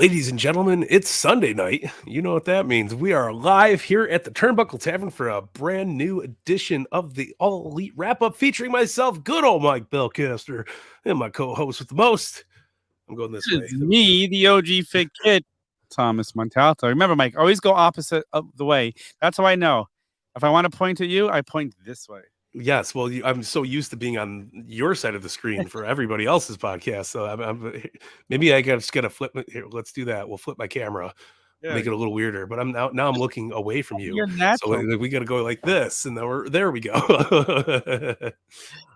Ladies and gentlemen, it's Sunday night. You know what that means. We are live here at the Turnbuckle Tavern for a brand new edition of the All Elite Wrap Up featuring myself, good old Mike BELCASTER, and my co-host with the most. I'm going this way. It's me, the OG Fit Kid, Thomas Montalto. Remember, Mike, always go opposite of the way. That's how I know. If I want to point at you, I point this way. Yes, well, I'm so used to being on your side of the screen for everybody else's podcast. So maybe I just got to flip it here. Let's do that. We'll flip my camera, make it a little weirder. But I'm now I'm looking away from you. You're natural. So we got to go like this, and then there we go.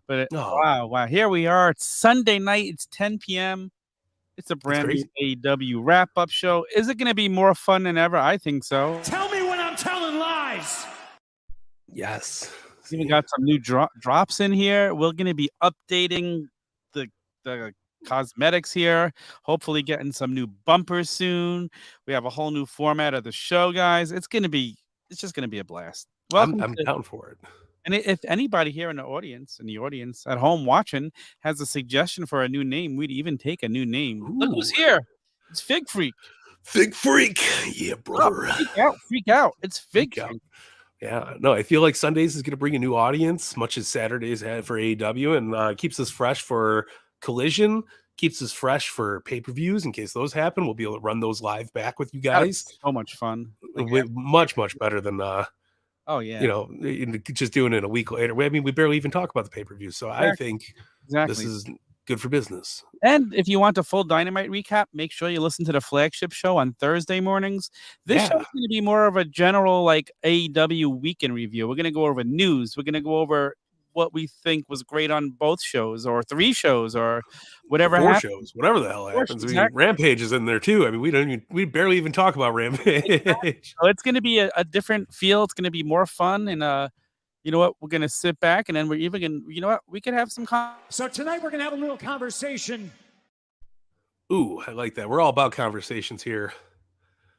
Wow. Here we are. It's Sunday night. It's 10 p.m. It's a brand new AEW Wrap Up show. Is it going to be more fun than ever? I think so. Tell me when I'm telling lies. Yes. We got some new drops in here. We're going to be updating the cosmetics here. Hopefully getting some new bumpers soon. We have a whole new format of the show, guys. It's just going to be a blast. Welcome. I'm down for it. And if anybody here in the audience at home watching has a suggestion for a new name, we'd even take a new name. Ooh. Look who's here. It's Fig Freak. Fig Freak. Yeah, brother. Oh, freak out. It's Fig Freak. Yeah, no, I feel like Sundays is going to bring a new audience, much as Saturdays had for AEW, and keeps us fresh for Collision, keeps us fresh for pay-per-views in case those happen. We'll be able to run those live back with you guys. So much fun. Much better than, just doing it a week later. I mean, we barely even talk about the pay-per-view, so exactly. I think this is good for business. And if you want the full Dynamite recap, make sure you listen to the flagship show on Thursday mornings. This show is going to be more of a general AEW weekend review. We're going to go over news. We're going to go over what we think was great on both shows, or 3 shows, or whatever. 4 shows, whatever the hell happens. Exactly. I mean, Rampage is in there too. I mean, we barely even talk about Rampage. Exactly. So it's going to be a different feel. It's going to be more fun, and you know what? We're going to sit back, and then we're even going to, we could have some So tonight we're going to have a little conversation. Ooh, I like that. We're all about conversations here.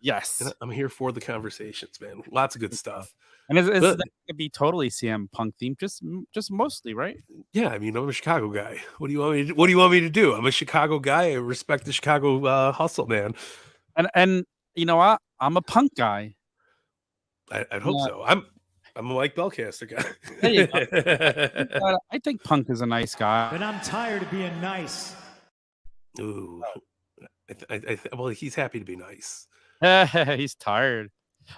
Yes. And I'm here for the conversations, man. Lots of good stuff. And it's going to be totally CM Punk themed, just mostly, right? Yeah, I mean, I'm a Chicago guy. What do you want me to do? I'm a Chicago guy. I respect the Chicago hustle, man. And you know what? I'm a Punk guy. I'd hope so. I'm a Mike BELCASTER guy. There you go. I think Punk is a nice guy. But I'm tired of being nice. Ooh. Well, he's happy to be nice. He's tired.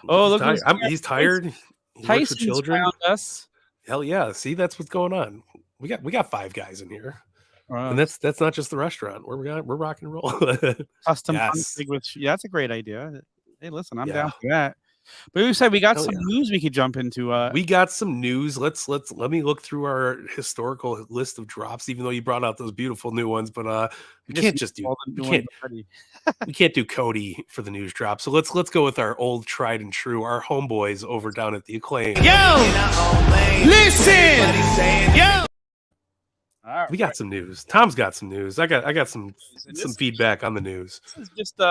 Oh, look, he's tired. He works with children. Found us. Hell yeah. See, that's what's going on. We got 5 guys in here. And that's not just the restaurant. We're rock and roll. Custom Punk. That's a great idea. Hey, listen, I'm down for that. But we said we got some news we could jump into. We got some news. Let me look through our historical list of drops, even though you brought out those beautiful new ones. But we can't just do we can't do Cody for the news drop. So let's go with our old tried and true, our homeboys over down at the Acclaim. Listen. Right. We got some news. Tom's got some news. I got some feedback on the news. This is just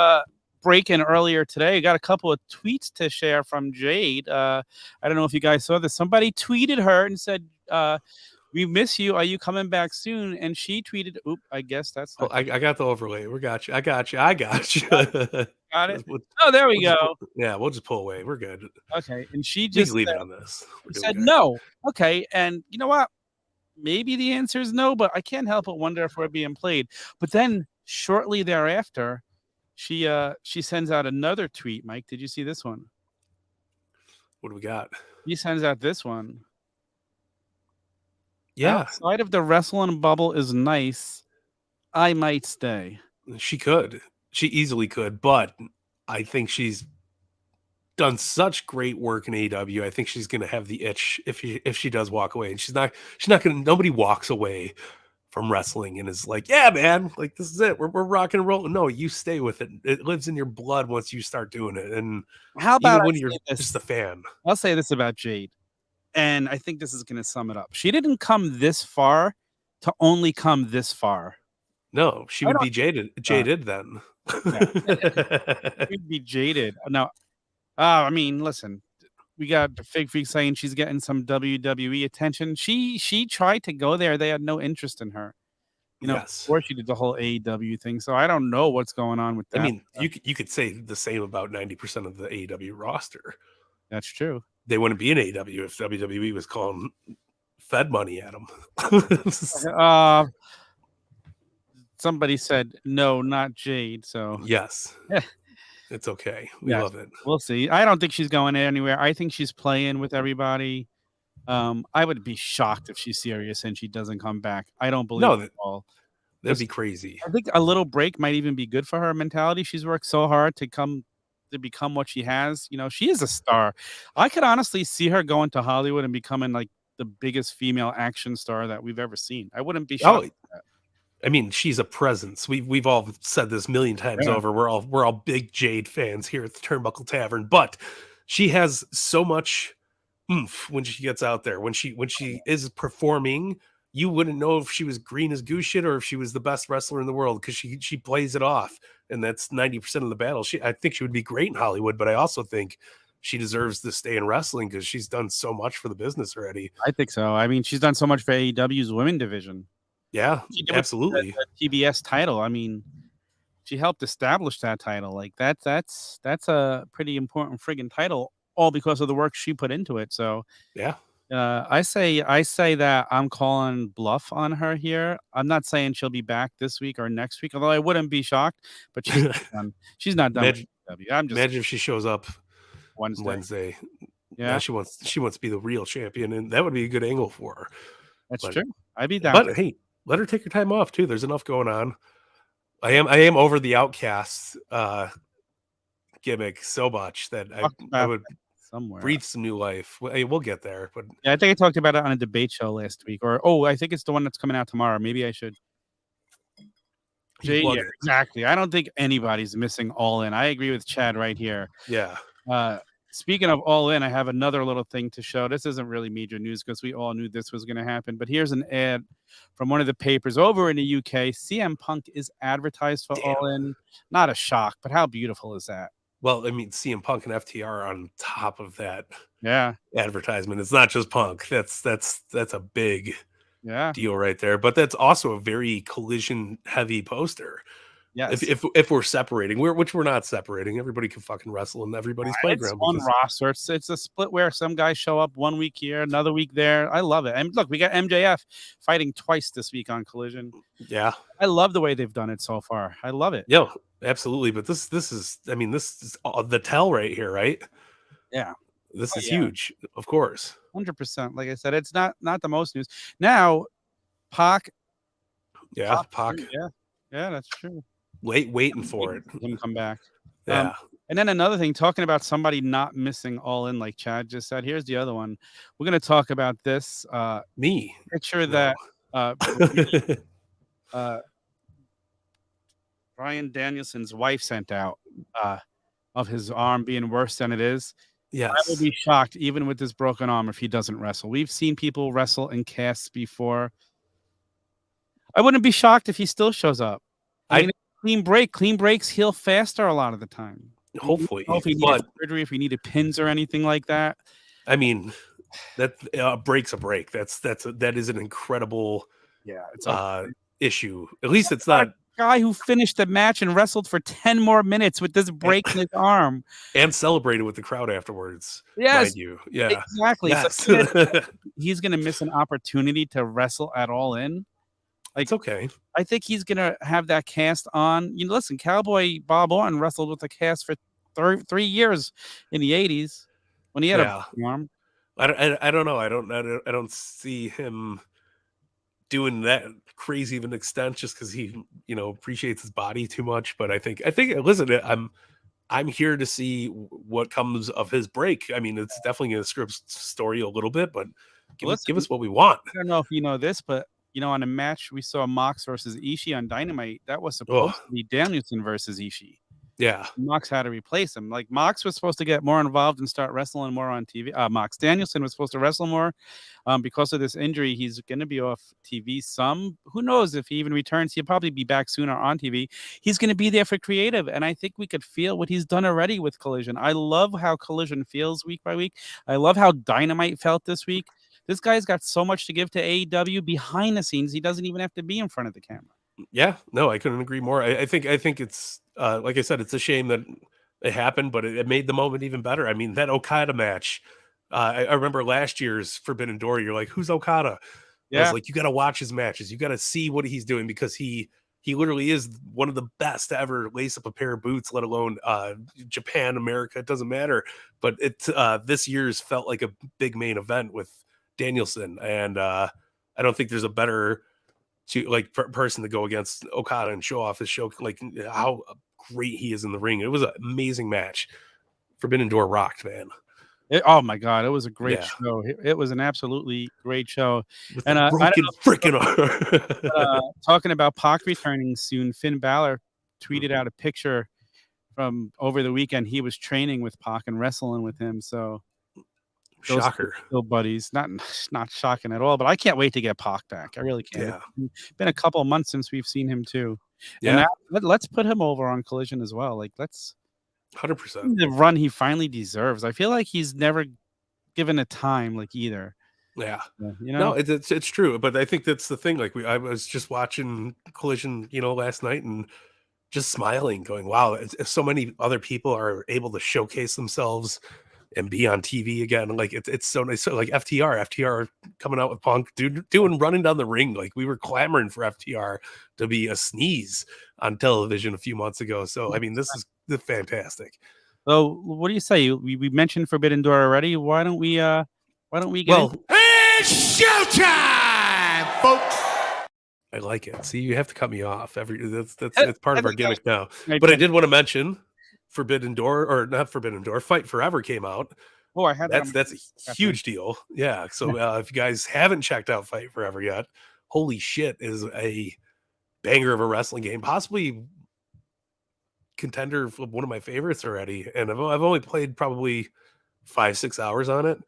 breaking earlier today. I got a couple of tweets to share from Jade. I don't know if you guys saw this. Somebody tweeted her and said, "We miss you. Are you coming back soon?" And she tweeted, "Oop, I guess that's." I got the overlay. We got you. I got you. Got it. Oh, there we go. We'll just pull away. We're good. Okay. And she just leave it on this. Said no. Okay. And you know what? Maybe the answer is no, but I can't help but wonder if we're being played. But then shortly thereafter, she sends out another tweet. Mike, did you see this one? What do we got? He sends out this one. Yeah. Outside of the wrestling bubble is nice. I might stay. She could. She easily could, but I think she's done such great work in AEW. I think she's going to have the itch if she does walk away. And she's not going to, nobody walks away from wrestling and is like, yeah, man, like this is it. We're rocking and rolling. No, you stay with it. It lives in your blood once you start doing it. And how about when you're just a fan? I'll say this about Jade, and I think this is going to sum it up. She didn't come this far to only come this far. No, she would be jaded then. She'd be jaded. No, I mean, listen, we got the Fig Freak saying she's getting some WWE attention. She tried to go there. They had no interest in her. Yes. before she did the whole AEW thing. So I don't know what's going on with that. I mean, you could say the same about 90% of the AEW roster. That's true. They wouldn't be in AEW if WWE was calling Fed money at them. Somebody said no, not Jade. So Yes. It's okay. We love it. We'll see. I don't think she's going anywhere. I think she's playing with everybody. I would be shocked if she's serious and she doesn't come back. I don't believe it at all. That'd be crazy. I think a little break might even be good for her mentality. She's worked so hard to become what she has. She is a star. I could honestly see her going to Hollywood and becoming like the biggest female action star that we've ever seen. I wouldn't be shocked. I mean, she's a presence. We've all said this a million times over. We're all big Jade fans here at the Turnbuckle Tavern, but she has so much oomph when she gets out there. When she is performing, you wouldn't know if she was green as goose shit or if she was the best wrestler in the world, because she plays it off, and that's 90% of the battle. I think she would be great in Hollywood, but I also think she deserves to stay in wrestling because she's done so much for the business already. I think so. I mean, she's done so much for AEW's women division. Yeah, absolutely. The TBS title. I mean, she helped establish that title. Like that's a pretty important friggin' title, all because of the work she put into it. So yeah, I say that I'm calling bluff on her here. I'm not saying she'll be back this week or next week, although I wouldn't be shocked. But she's not done. She's not done. Imagine if she shows up Wednesday. Yeah, she wants to be the real champion, and that would be a good angle for her. That's true. I'd be down. But hey, let her take her time off too. There's enough going on. I am over the Outcast gimmick so much that I would breathe some new life. We'll get there, but yeah, I think I talked about it on a debate show last week. Or I think it's the one that's coming out tomorrow. Maybe I should. Yeah, exactly. I don't think anybody's missing All In. I agree with Chad right here. Yeah. Speaking of All In, I have another little thing to show. This isn't really major news because we all knew this was going to happen. But here's an ad from one of the papers over in the UK. CM Punk is advertised for All In. Not a shock, but how beautiful is that? Well, I mean, CM Punk and FTR on top of that advertisement. It's not just Punk. That's a big deal right there. But that's also a very Collision heavy poster. Yes. If we're separating, which we're not separating, everybody can fucking wrestle in everybody's playground. It's on roster. It's a split where some guys show up 1 week here, another week there. I love it. And look, we got MJF fighting twice this week on Collision. Yeah, I love the way they've done it so far. I love it. Yeah, absolutely. But this is the tell right here, right? Yeah, this is huge, of course. 100%. Like I said, it's not the most news now. Pac. Yeah, Pac. Yeah, that's true. Waiting for it. Him come back. Yeah. And then another thing, talking about somebody not missing All In, like Chad just said. Here's the other one. We're going to talk about this. Me. Picture that Bryan Danielson's wife sent out of his arm being worse than it is. Yes. I would be shocked, even with this broken arm, if he doesn't wrestle. We've seen people wrestle in casts before. I wouldn't be shocked if he still shows up. I mean, clean breaks heal faster a lot of the time. Hopefully, if he needed surgery, if he needed pins or anything like that. I mean, that break's a break. That is an incredible issue. At least it's not a guy who finished the match and wrestled for 10 more minutes with this break in his arm and celebrated with the crowd afterwards. Yes, mind you. Yeah, exactly. Yes. So he's going to miss an opportunity to wrestle at All In. Like, it's okay. I think he's going to have that cast on. Listen, Cowboy Bob Orton wrestled with the cast for 3 years in the 80s when he had a arm. I don't know. I don't see him doing that crazy of an extent just because he, appreciates his body too much. But I think, listen, I'm here to see what comes of his break. I mean, it's definitely going to script story a little bit, but give us what we want. I don't know if you know this, but on a match we saw Mox versus Ishii on Dynamite, that was supposed to be Danielson versus Ishii. Yeah. Mox had to replace him. Like, Mox was supposed to get more involved and start wrestling more on TV. Mox Danielson was supposed to wrestle more. Because of this injury, he's going to be off TV some. Who knows if he even returns? He'll probably be back sooner on TV. He's going to be there for creative, and I think we could feel what he's done already with Collision. I love how Collision feels week by week. I love how Dynamite felt this week. This guy's got so much to give to AEW behind the scenes. He doesn't even have to be in front of the camera. Yeah, no, I couldn't agree more. I think it's like I said, it's a shame that it happened, but it made the moment even better. I mean, that Okada match. I remember last year's Forbidden Door. You're like, who's Okada? I was Yeah. like, you got to watch his matches. You got to see what he's doing because he literally is one of the best to ever lace up a pair of boots, let alone Japan, America. It doesn't matter. But this year's felt like a big main event with Danielson, and I don't think there's a better person to go against Okada and show off his show, like how great he is in the ring. It was an amazing match. Forbidden Door rocked, man. Oh my God, it was a great Yeah. show. It was an absolutely great show. With And the I don't broken know, freaking arm. talking about Pac returning soon, Finn Balor tweeted out a picture from over the weekend. He was training with Pac and wrestling with him. So those Shocker. still buddies. Not shocking at all. But I can't wait to get Pac back. I really can't. Yeah. It's been a couple of months since we've seen him too. And Yeah. let's put him over on Collision as well. Like let's 100%. the run he finally deserves. I feel like he's never given a time like either. Yeah. You know, No, it's true, but I think that's the thing. Like I was just watching Collision, last night and just smiling, going, "Wow!" If so many other people are able to showcase themselves and be on TV again, like it's so nice. So like FTR coming out with Punk, doing running down the ring, like we were clamoring for FTR to be a sneeze on television a few months ago. So I mean, this is fantastic. so what do you say? We mentioned Forbidden Door already. Why don't we get Well, It's showtime, folks. I like it. See, you have to cut me off. That's it's part of our gimmick now. Right, But I did want to mention Forbidden Door, or not Forbidden Door, Fight Forever came out. Oh, I had that. That's a huge deal. Yeah. So if you guys haven't checked out Fight Forever yet, holy shit, is a banger of a wrestling game, possibly contender for one of my favorites already. And I've only played probably 5-6 hours on it.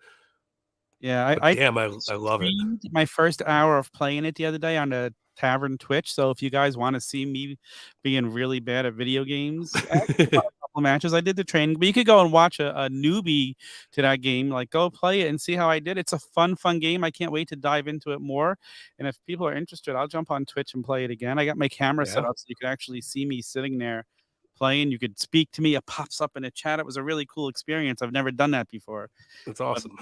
Yeah, But I damn, I love it. streamed my first hour of playing it the other day on the Tavern Twitch. So if you guys want to see me being really bad at video games, I actually won a couple matches. I did the training, but you could go and watch a newbie to that game. Like go play it and see how I did. It's a fun game. I can't wait to dive into it more. And if people are interested, I'll jump on Twitch and play it again. I got my camera set up so you can actually see me sitting there playing. You could speak to me. It pops up in the chat. It was a really cool experience. I've never done that before. That's awesome.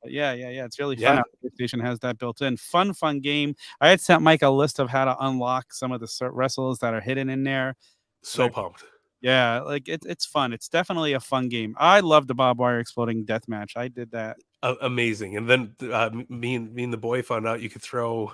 But yeah. It's really fun. PlayStation has that built in. Fun game. I had sent Mike a list of how to unlock some of the wrestles that are hidden in there. So pumped. Yeah, like it's fun. It's definitely a fun game. I love the barbed wire exploding death match. I did that. Amazing. And then me and the boy found out you could throw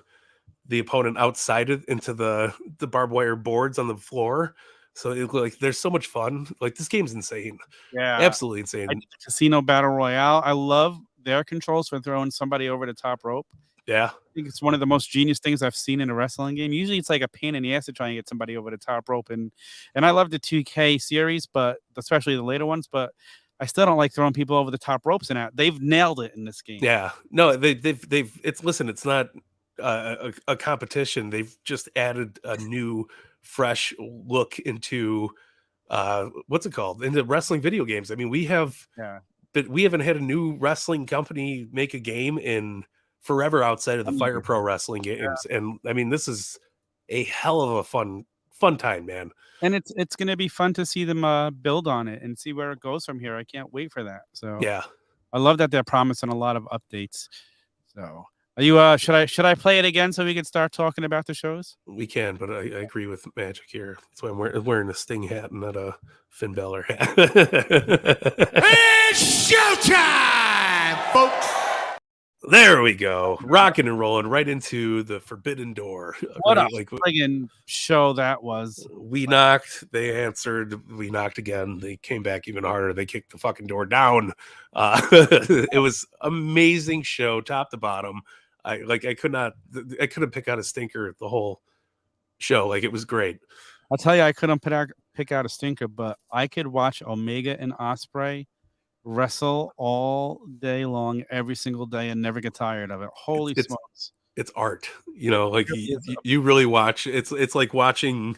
the opponent outside into the barbed wire boards on the floor. So there's so much fun. Like this game's insane. Yeah, absolutely insane. I did the Casino Battle Royale. I love their controls for throwing somebody over the top rope. Yeah, I think it's one of the most genius things I've seen in a wrestling game. Usually it's like a pain in the ass to try and get somebody over the top rope. And I love the 2K series, but especially the later ones, but I still don't like throwing people over the top ropes and that. They've nailed it in this game. Yeah. No, it's not a competition. They've just added a new fresh look into what's it called? Into wrestling video games. I mean, but we haven't had a new wrestling company make a game in forever outside of the Fire Pro wrestling games. Yeah. And I mean, this is a hell of a fun time, man. And it's going to be fun to see them build on it and see where it goes from here. I can't wait for that. So yeah, I love that they're promising a lot of updates. So are you should I play it again so we can start talking about the shows? We can, but I agree with Magic here. That's why I'm wearing a Sting hat and not a Finn Balor hat. It's showtime, folks. There we go. Rocking and rolling right into the Forbidden Door. What a friggin' show that was. We knocked, they answered, we knocked again. They came back even harder. They kicked the fucking door down. It was amazing show, top to bottom. I couldn't pick out a stinker the whole show. Like it was great. I'll tell you, I couldn't pick out a stinker, but I could watch Omega and Ospreay wrestle all day long, every single day, and never get tired of it. Holy smokes! It's art, like you really watch. It's like watching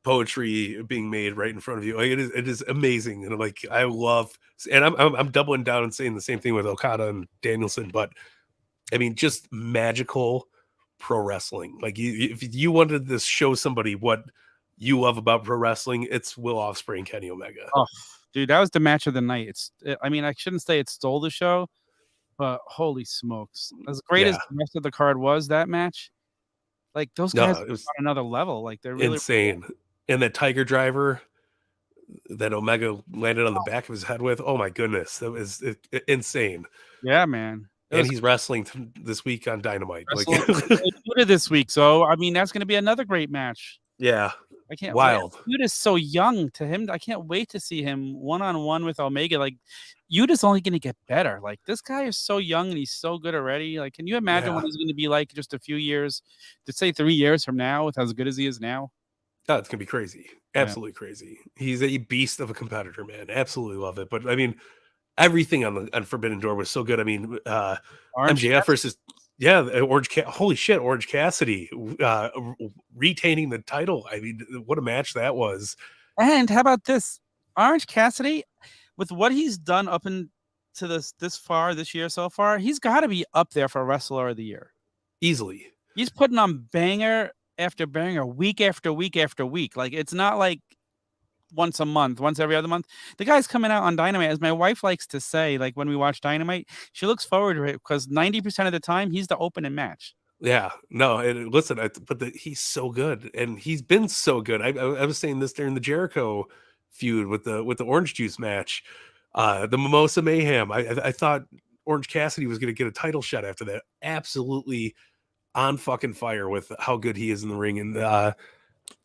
poetry being made right in front of you. Like it is amazing, and like I love. And I'm doubling down and saying the same thing with Okada and Danielson, but I mean, just magical pro wrestling. Like if you wanted to show somebody what you love about pro wrestling, it's Will Ospreay and Kenny Omega. Oh, dude, that was the match of the night. I mean, I shouldn't say it stole the show, but holy smokes. As great as Yeah. the rest of the card was, that match, like those No, guys it are was on another level. Like they're really insane. And that Tiger Driver that Omega landed on the back of his head with, oh my goodness, that was insane. yeah, man. It And was he's wrestling this week on Dynamite. Like, wrestling this week, so I mean that's going to be another great match. yeah, I can't wild. wait. Yuta's so young to him. I can't wait to see him one-on-one with Omega. Like Yuta's only going to get better. Like this guy is so young and he's so good already. Like, can you imagine what he's going to be like just a few years, to say 3 years from now, with as good as he is now? Oh, it's gonna be crazy. Absolutely crazy. He's a beast of a competitor, man. Absolutely love it. But I mean, everything on Forbidden Door was so good. I mean, MJF versus holy shit, Orange Cassidy retaining the title. I mean, what a match that was. And how about this? Orange Cassidy, with what he's done up into this far this year so far, he's got to be up there for Wrestler of the Year. Easily. He's putting on banger after banger, week after week after week. Like it's not like once a month, once every other month. The guy's coming out on Dynamite, as my wife likes to say. Like when we watch Dynamite, she looks forward to it because 90% of the time he's the opening match. Yeah, no, and listen, he's so good, and he's been so good. I was saying this during the Jericho feud with the Orange Juice match, the Mimosa Mayhem. I thought Orange Cassidy was going to get a title shot after that. Absolutely on fucking fire with how good he is in the ring, and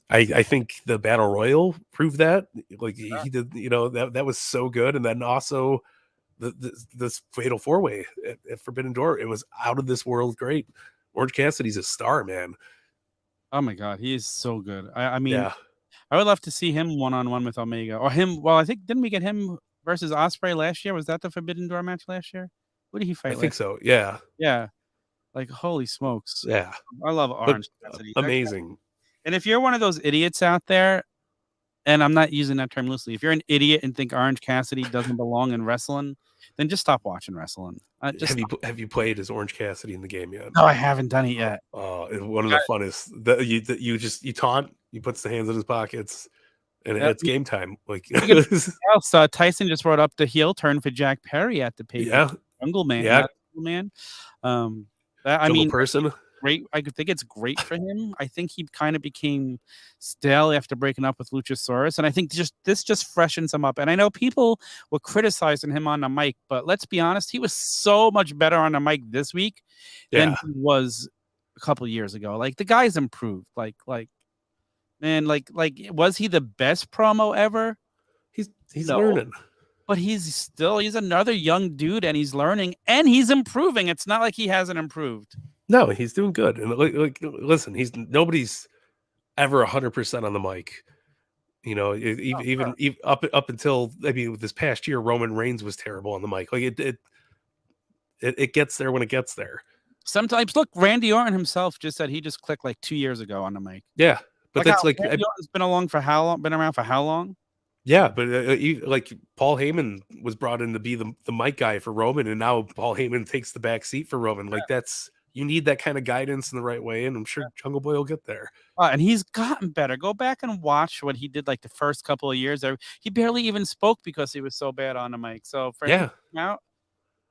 I think the Battle Royal proved that. Like he did, that was so good, and then also this Fatal 4-Way at Forbidden Door, it was out of this world great. Orange Cassidy's a star, man. Oh my god, he is so good. I mean, yeah. I would love to see him one-on-one with Omega, or him. Well, I think didn't we get him versus Ospreay last year? Was that the Forbidden Door match last year? Who did he fight? I think so. Yeah. Yeah. Like holy smokes. Yeah. I love Orange Cassidy. Amazing. And if you're one of those idiots out there, and I'm not using that term loosely, if you're an idiot and think Orange Cassidy doesn't belong in wrestling, then just stop watching wrestling. Have you played as Orange Cassidy in the game yet? No, I haven't done it yet. It's one of the funnest. You taunt, he puts the hands in his pockets, and it's game time. Like else, Tyson just brought up the heel turn for Jack Perry at the page. Yeah, Jungle Man. Yeah, Man. Person. Great. I think it's great for him. I think he kind of became stale after breaking up with Luchasaurus, and I think this just freshens him up. And I know people were criticizing him on the mic, but let's be honest, he was so much better on the mic this week than he was a couple of years ago. Like the guy's improved. Like was he the best promo ever? He's learning. But he's another young dude, and he's learning and he's improving. It's not like he hasn't improved. No, he's doing good. And listen, nobody's ever 100% on the mic. Even up until this past year, Roman Reigns was terrible on the mic. Like it gets there when it gets there. Sometimes, look, Randy Orton himself just said he just clicked like 2 years ago on the mic. Yeah, but that's like Randy Orton's been around for how long? Yeah, but like Paul Heyman was brought in to be the mic guy for Roman, and now Paul Heyman takes the back seat for Roman. Like you need that kind of guidance in the right way, and I'm sure Jungle Boy will get there. And he's gotten better. Go back and watch what he did like the first couple of years. He barely even spoke because he was so bad on the mic. So for him to come out,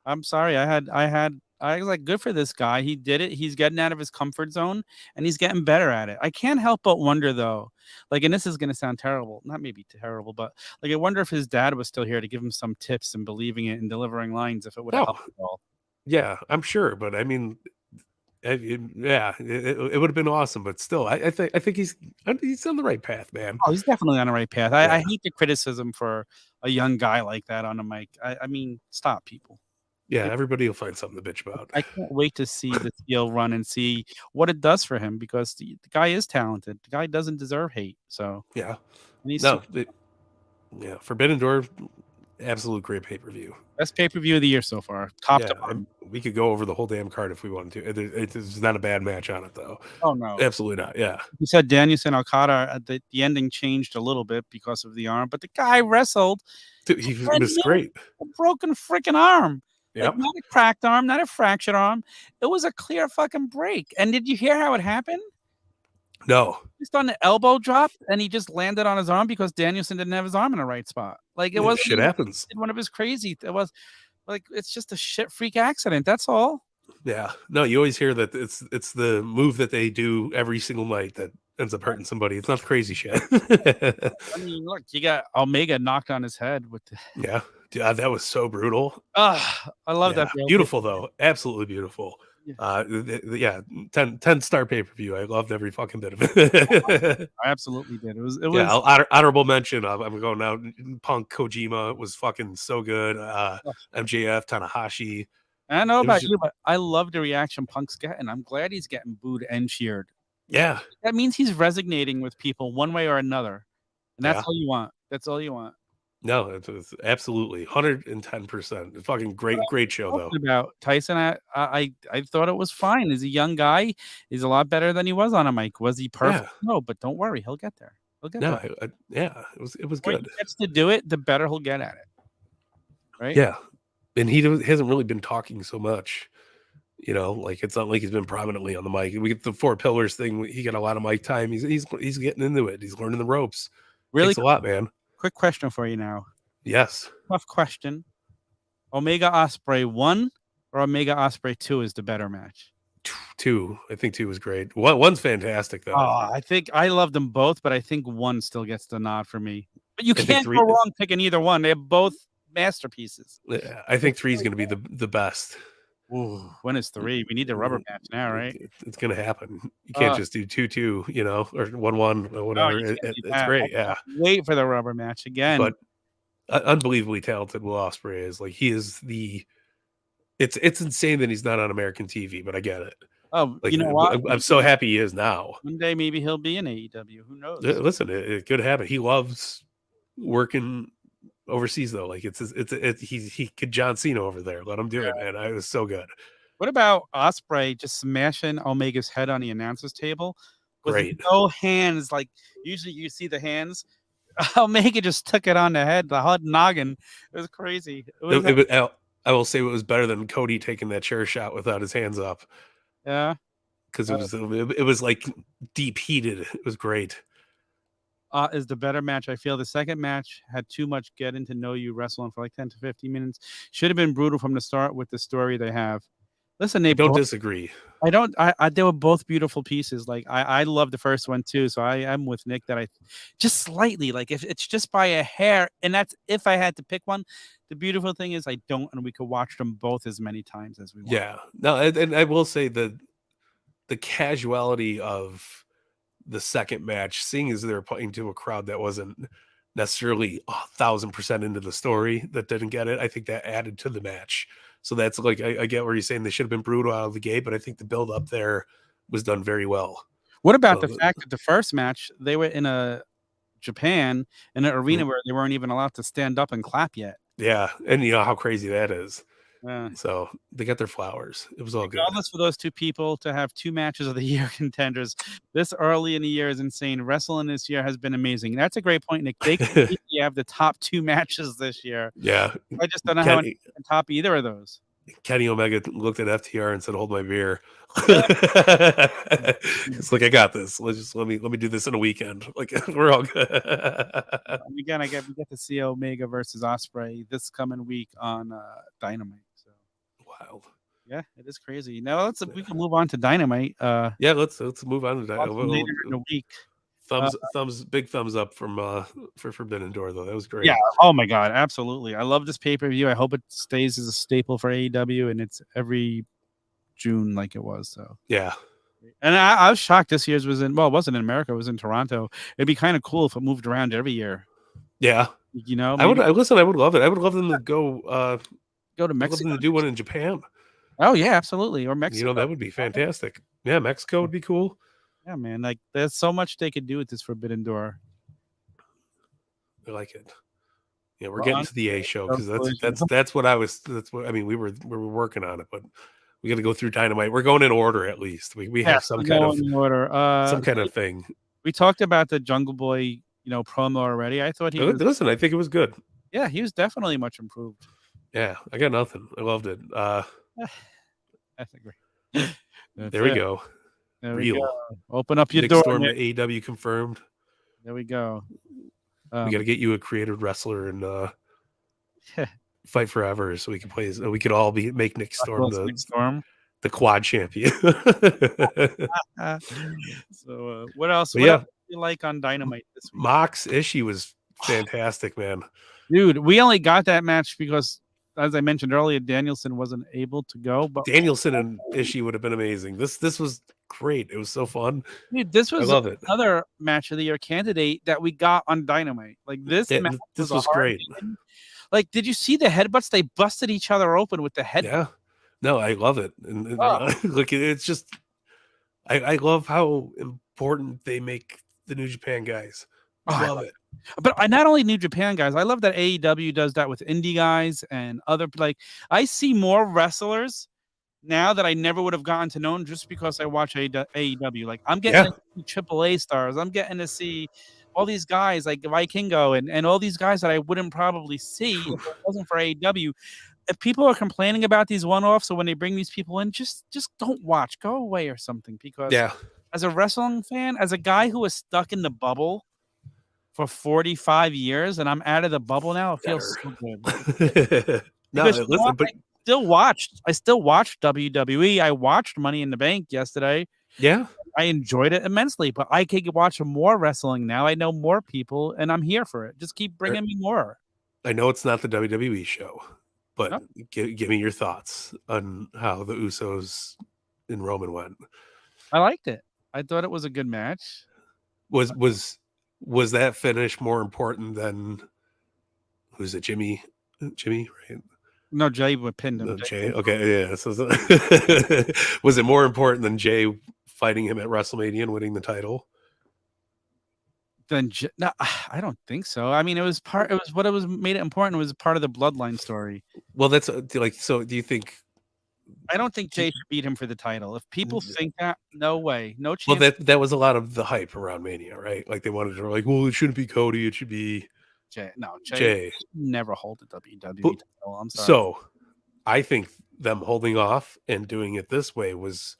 I'm sorry. I was like, good for this guy. He did it. He's getting out of his comfort zone, and he's getting better at it. I can't help but wonder, though, like, and this is going to sound terrible. Not maybe terrible, but like, I wonder if his dad was still here to give him some tips and believing it and delivering lines, if it would have helped at all. Yeah, I'm sure. But I mean, it would have been awesome. But still, I think he's on the right path, man. Oh, he's definitely on the right path. I hate the criticism for a young guy like that on the mic. I mean, stop, people. Yeah, everybody will find something to bitch about. I can't wait to see the heel run and see what it does for him, because the guy is talented. The guy doesn't deserve hate. So yeah, Forbidden Door, absolute great pay-per-view. Best pay-per-view of the year so far. Top to bottom. We could go over the whole damn card if we wanted to. It's not a bad match on it, though. Oh no, absolutely not. Yeah, you said Danielson Okada. The ending changed a little bit because of the arm, but the guy wrestled. Dude, he was great. A broken freaking arm. Like, Yep. not a cracked arm, not a fractured arm. It was a clear fucking break. And did you hear how it happened? No. Just on the elbow drop, and he just landed on his arm because Danielson didn't have his arm in the right spot. Like, it wasn't Shit even happens. one of his crazy. It was like, it's just a shit freak accident. That's all. Yeah. No, you always hear that it's the move that they do every single night that ends up hurting somebody. It's not the crazy shit. I mean, look, you got Omega knocked on his head with the. Yeah. Yeah, that was so brutal. I love Yeah. that. Bro. Beautiful though. Absolutely beautiful. Yeah. Yeah, 10 star pay-per-view. I loved every fucking bit of it. I absolutely did. It was. Yeah, honorable mention. I'm going now. Punk Kojima was fucking so good. MJF Tanahashi. I don't know It was about just- you, but I love the reaction Punk's getting. I'm glad he's getting booed and cheered. Yeah, That means he's resonating with people one way or another, and that's Yeah. all you want. That's all you want. no, it's absolutely 110%. Fucking great show though. Talking about Tyson, I thought it was fine. He's a young guy. He's a lot better than he was on a mic. Was he perfect? Yeah. No, but don't worry, he'll get there. He'll get No, there. yeah, it was When good. he gets to do it, the better he'll get at it. Right? Yeah, and he hasn't really been talking so much. You know, like it's not like he's been prominently on the mic. We get the 4 pillars thing. He got a lot of mic time. He's getting into it. He's learning the ropes. Really Takes a lot, man. quick question for you now. Yes. Tough question. Omega Osprey 1 or Omega Osprey 2 is the better match? 2. I think 2 was great. One's fantastic though. I think I love them both, but I think 1 still gets the nod for me. But you think can't 3 go wrong picking either one. They have both masterpieces. Yeah, I think 3 is going to be the best. Ooh, when is 3? We need the rubber match now, right? It's going to happen. You can't just do 2-2, you know, or 1-1 or whatever. you can't do It's that. great, yeah. Wait for the rubber match again. But unbelievably talented Will Ospreay is. Like he is it's insane that he's not on American TV, but I get it. Like, you know what? I'm so happy he is now. One day maybe he'll be in AEW. Who knows? Listen, it could happen. He loves working overseas though. Like he could John Cena over there. Let him do it, man. It was so good. What about Osprey just smashing Omega's head on the announcer's table? With Great. no hands. Like usually you see the hands. Omega just took it on the head, the hot noggin. It was crazy. I will say it was better than Cody taking that chair shot without his hands up. Yeah. Because it was like deep heated. It was great. Is the better match. I feel the second match had too much getting to know you wrestling for like 10 to 15 minutes. Should have been brutal from the start with the story they have. Listen, they don't disagree. They were both beautiful pieces. Like I love the first one too. So I am with Nick that I just slightly, like if it's just by a hair, and that's if I had to pick one. The beautiful thing is I don't, and we could watch them both as many times as we want. Yeah. No, and I will say the casuality of the second match, seeing as they're playing to a crowd that wasn't necessarily 1,000% into the story, that didn't get it, I think that added to the match. So that's like I get where you're saying they should have been brutal out of the gate, but I think the build up there was done very well. What about the fact that the first match they were in Japan in an arena where they weren't even allowed to stand up and clap yet? Yeah, and you know how crazy that is. Yeah. So they got their flowers. It was all good. Regardless for those two people to have 2 matches of the year contenders this early in the year is insane. Wrestling this year has been amazing. That's a great point, Nick. They could have the top 2 matches this year. Yeah. I just don't know how anyone can top either of those. Kenny Omega looked at FTR and said, "Hold my beer." It's like, I got this. Let me do this in a weekend. Like we're all good. Again, we get to see Omega versus Osprey this coming week on Dynamite. So wild. Yeah, it is crazy. Now we can move on to Dynamite. Yeah, let's move on to Dynamite later in the week. Big thumbs up for Forbidden Door though. That was great. Yeah. Oh my god, absolutely. I love this pay-per-view. I hope it stays as a staple for AEW and it's every June like it was. So yeah. And I was shocked this year's was it wasn't in America, it was in Toronto. It'd be kind of cool if it moved around every year. Yeah. You know, I would love it. I would love them to go to Mexico. Love them to do one in Japan. Oh yeah, absolutely. Or Mexico. You know, that would be fantastic. Yeah, Mexico would be cool. Yeah, man. Like there's so much they could do with this Forbidden Door. I like it. Yeah, we're getting to the A show because that's what I mean. We were working on it, but we got to go through Dynamite. We're going in order at least. We have some kind of thing. We talked about the Jungle Boy, promo already. I thought listen. I think it was good. Yeah, he was definitely much improved. Yeah, I got nothing. I loved it. That's great. That's There we it. go. There we Real. go. Open up your Nick door. Storm Nick. to AEW confirmed. There we go. We got to get you a creative wrestler and fight forever, so we can play. We could all make Nick Storm Nick Storm. the quad champion. So what else? But What yeah, else do you like on Dynamite this week? Mox Ishii was fantastic, man. Dude, we only got that match because, as I mentioned earlier, Danielson wasn't able to go. But Danielson and Ishii would have been amazing. This was great. It was so fun. dude, this was I love it. another match of the year candidate that we got on Dynamite. Like this match this was great. game. Like, did you see the headbutts? They busted each other open with the head. Yeah. No, I love it. And look, it's just I love how important they make the New Japan guys. I love it. But I not only New Japan guys, I love that AEW does that with indie guys and other, like, I see more wrestlers now that I never would have gotten to know just because I watch AEW. Like, I'm getting to see AAA stars. I'm getting to see all these guys like Vikingo and all these guys that I wouldn't probably see if it wasn't for AEW. If people are complaining about these one-offs, so when they bring these people in, just don't watch. Go away or something. Because as a wrestling fan, as a guy who was stuck in the bubble for 45 years and I'm out of the bubble now, it feels so good. No, listen, but I still watched WWE. I watched Money in the Bank yesterday. Yeah. I enjoyed it immensely, but I could watch more wrestling now. I know more people and I'm here for it. Just keep bringing me more. I know it's not the WWE show, but give me your thoughts on how the Usos and Roman went. I liked it. I thought it was a good match. Was that finish more important than who's it? Jimmy, right? No, Jay would pin him. Jay. Okay, yeah. So, was it more important than Jay fighting him at WrestleMania and winning the title? No, I don't think so. I mean, it was what it was made it important. It was part of the bloodline story. Well, that's like, so do you think? I don't think Jay should beat him for the title. If people think that, no way, no chance. Well, that was a lot of the hype around Mania, right? Like they wanted to, like, well, it shouldn't be Cody, it should be Jay. No, Jay never hold the WWE title. I'm sorry. So, I think them holding off and doing it this way was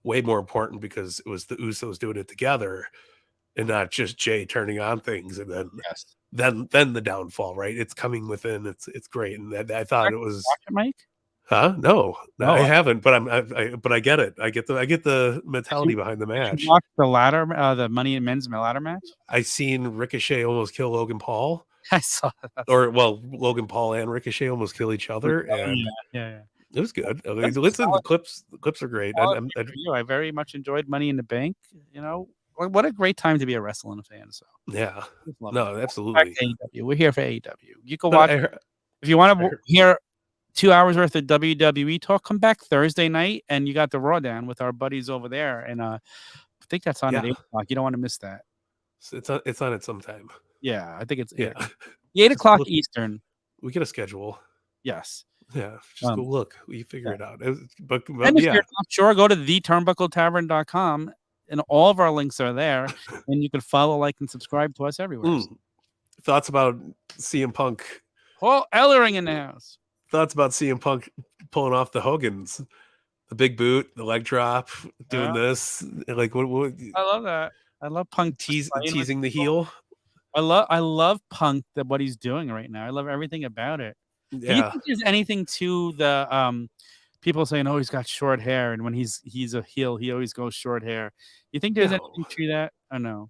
way more important because it was the Usos doing it together, and not just Jay turning on things and then the downfall. Right? It's coming within. It's great, and I thought it was. Watch it, Mike? Huh? No, I haven't, but but I get it. I get the mentality behind the match. You watched the Money in Men's ladder match? I seen Ricochet almost kill Logan Paul. I saw that. Or Logan Paul and Ricochet almost kill each other, and yeah. It was good. I mean, listen, the clips are great. I very much enjoyed Money in the Bank. You know, what a great time to be a wrestling fan. So yeah, no, absolutely. We're here for AEW. You can watch if you want to hear 2 hours worth of WWE talk. Come back Thursday night, and you got the Raw down with our buddies over there. And I think that's on at 8 o'clock. You don't want to miss that. It's on at some time. Yeah, I think it's 8 o'clock Eastern. We get a schedule. Yes. Yeah, just go look. We figure it out. But and if you're not sure, go to theturnbuckletavern.com, and all of our links are there. And you can follow, like, and subscribe to us everywhere. Thoughts about CM Punk? Paul Ellering in the house. Thoughts about CM Punk pulling off the Hogans, the big boot, the leg drop, doing this. Like what? I love that. I love Punk teasing the heel. I love Punk, what he's doing right now. I love everything about it. Yeah. Do you think there's anything to the people saying, "Oh, he's got short hair," and when he's a heel, he always goes short hair? You think there's anything to that? I know.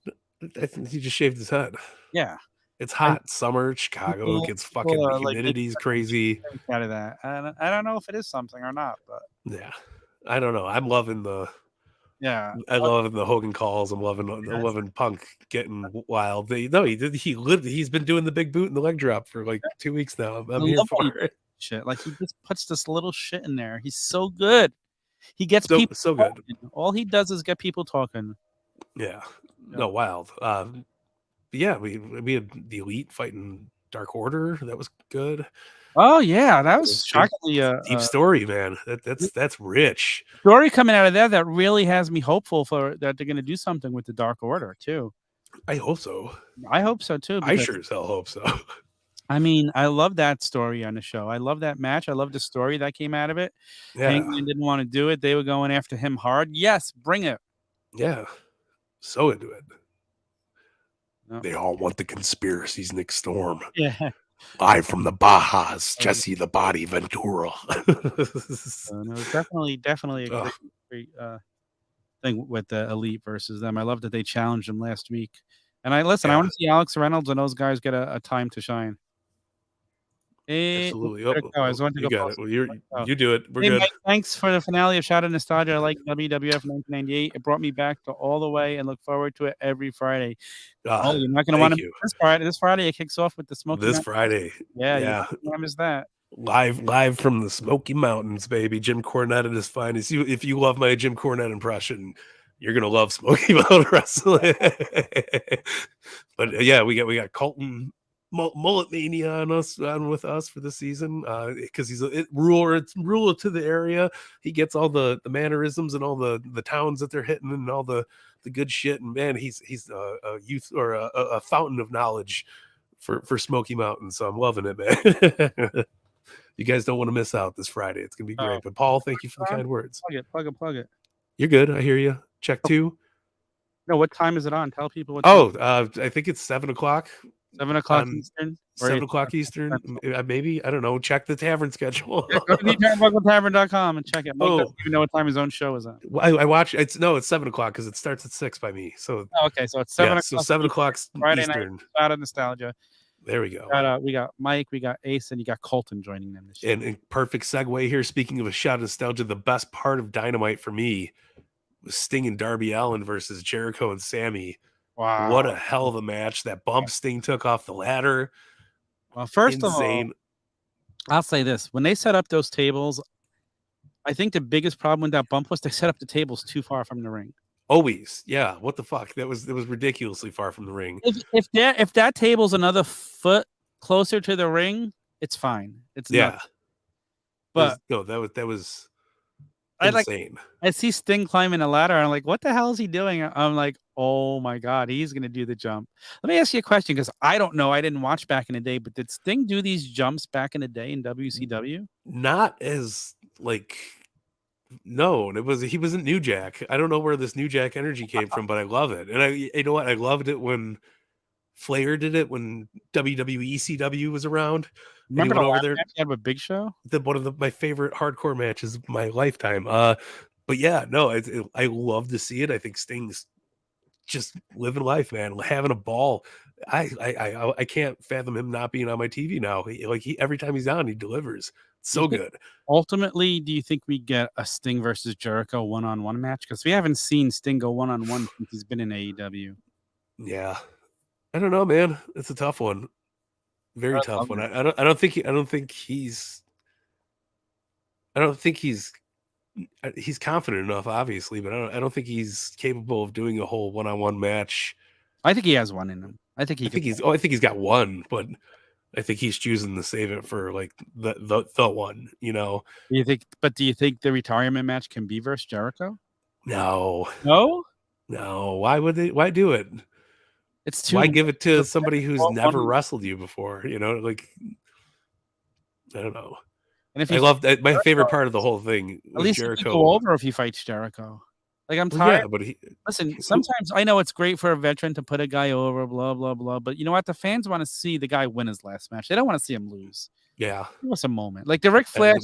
I think he just shaved his head. Yeah. It's hot. Summer, Chicago gets fucking the humidity's crazy. Out of that. I don't know if it is something or not, but yeah. I don't know. I'm loving the I love the Hogan calls. I'm loving Punk getting wild. He's been doing the big boot and the leg drop for like 2 weeks now. I'm here for it. Shit, like he just puts this little shit in there. He's so good. He gets people so good. All he does is get people talking. Yeah. No, wild. Yeah, we had the Elite fighting Dark Order. That was good. Oh yeah, that was shockingly deep story, man. That's rich story coming out of there. That really has me hopeful for that they're going to do something with the Dark Order too. I hope so. I hope so too. I sure as hell hope so. I mean, I love that story on the show. I love that match. I love the story that came out of it. Yeah, Hangman didn't want to do it. They were going after him hard. Yes, bring it. yeah, so into it. No. They all want the conspiracies, Nick Storm. Yeah. Live from the Bajas, Jesse the Body Ventura. No, definitely a Ugh. great thing with the Elite versus them. I love that they challenged them last week. And I want to see Alex Reynolds and those guys get a time to shine. Absolutely. I was going to you go got it. post Well, it. you do it. We're Hey, good. Mike, thanks for the finale of Shout of Nostalgia. I like WWF 1998. It brought me back to all the way and look forward to it every Friday. Oh, you're not going to want to miss this Friday. This Friday, it kicks off with the Smoky This Mountains. Friday. Yeah. You don't want to miss that. Live from the Smoky Mountains, baby. Jim Cornette at his finest. If you love my Jim Cornette impression, you're gonna love Smoky Mountain Wrestling. But yeah, we got Colton Mullet Mania on with us for this season because he's a ruler to the area. He gets all the mannerisms and all the towns that they're hitting and all the good shit. And man, he's a youth or a fountain of knowledge for Smoky Mountain. So I'm loving it, man. You guys don't want to miss out this Friday. It's gonna be great. But Paul, thank you for the kind words. Plug it. You're good. I hear you. Check 2. No, what time is it on? Tell people what. I think it's 7 o'clock. 7 o'clock Eastern. 7 o'clock Eastern. Maybe I don't know. Check the Tavern schedule. Yeah, go to tavern.com and check it. Mike doesn't even know what time his own show is on. I watch. It's 7 o'clock because it starts at 6 by me. So okay, so it's 7 o'clock. So 7 o'clock Friday Eastern. night. Out of nostalgia. There we go. We got Mike, we got Ace, and you got Colton joining them this year. And perfect segue here. Speaking of a shot of nostalgia, the best part of Dynamite for me was Sting and Darby Allin versus Jericho and Sammy. Wow. What a hell of a match. That bump Sting took off the ladder. Well, first of all, I'll say this. When they set up those tables, I think the biggest problem with that bump was they set up the tables too far from the ring. Always. Yeah. What the fuck? That was ridiculously far from the ring. If that table's another foot closer to the ring, it's fine. It's nuts. But that was insane. I see Sting climbing a ladder and I'm like, what the hell is he doing? I'm like, oh my God, he's gonna do the jump. Let me ask you a question because I don't know. I didn't watch back in the day, but did Sting do these jumps back in the day in WCW? Not as no, he wasn't New Jack. I don't know where this New Jack energy came from, but I love it. And you know what? I loved it when Flair did it when WWE ECW was around. Remember the last match he had with Big Show? One of my favorite hardcore matches of my lifetime. But yeah, no, I love to see it. I think Sting's just living life, man, having a ball. I can't fathom him not being on my TV now. Every time he's on, he delivers. So good. Ultimately, do you think we get a Sting versus Jericho one-on-one match? Because we haven't seen Sting go one-on-one since he's been in AEW. Yeah, I don't know, man. It's a tough one. Very tough one. I don't think he's confident enough, obviously, but I don't think he's capable of doing a whole one-on-one match. I think he has one in him. I think he's got one, but I think he's choosing to save it for like the one, you know. Do you think the retirement match can be versus Jericho? No. Why do it? It's too. Why give it to somebody who's never wrestled you before? You know, like I don't know. And if I love that, my favorite part of the whole thing. At least Jericho go over if he fights Jericho. Like I'm tired. Yeah, but listen. Sometimes I know it's great for a veteran to put a guy over, blah blah blah. But you know what? The fans want to see the guy win his last match. They don't want to see him lose. Yeah, give us a moment. Like the Ric Flair.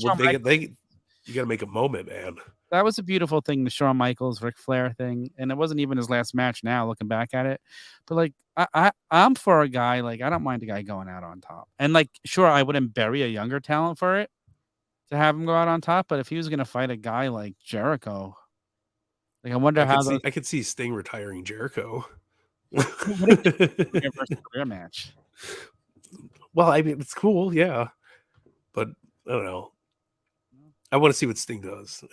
You got to make a moment, man. That was a beautiful thing, the Shawn Michaels Ric Flair thing, and it wasn't even his last match. Now looking back at it, but like I'm for a guy like I don't mind a guy going out on top, and like sure I wouldn't bury a younger talent for it to have him go out on top, but if he was going to fight a guy like Jericho. Like I wonder I could see Sting retiring Jericho. Career match. Well, I mean it's cool, yeah, but I don't know. I want to see what Sting does.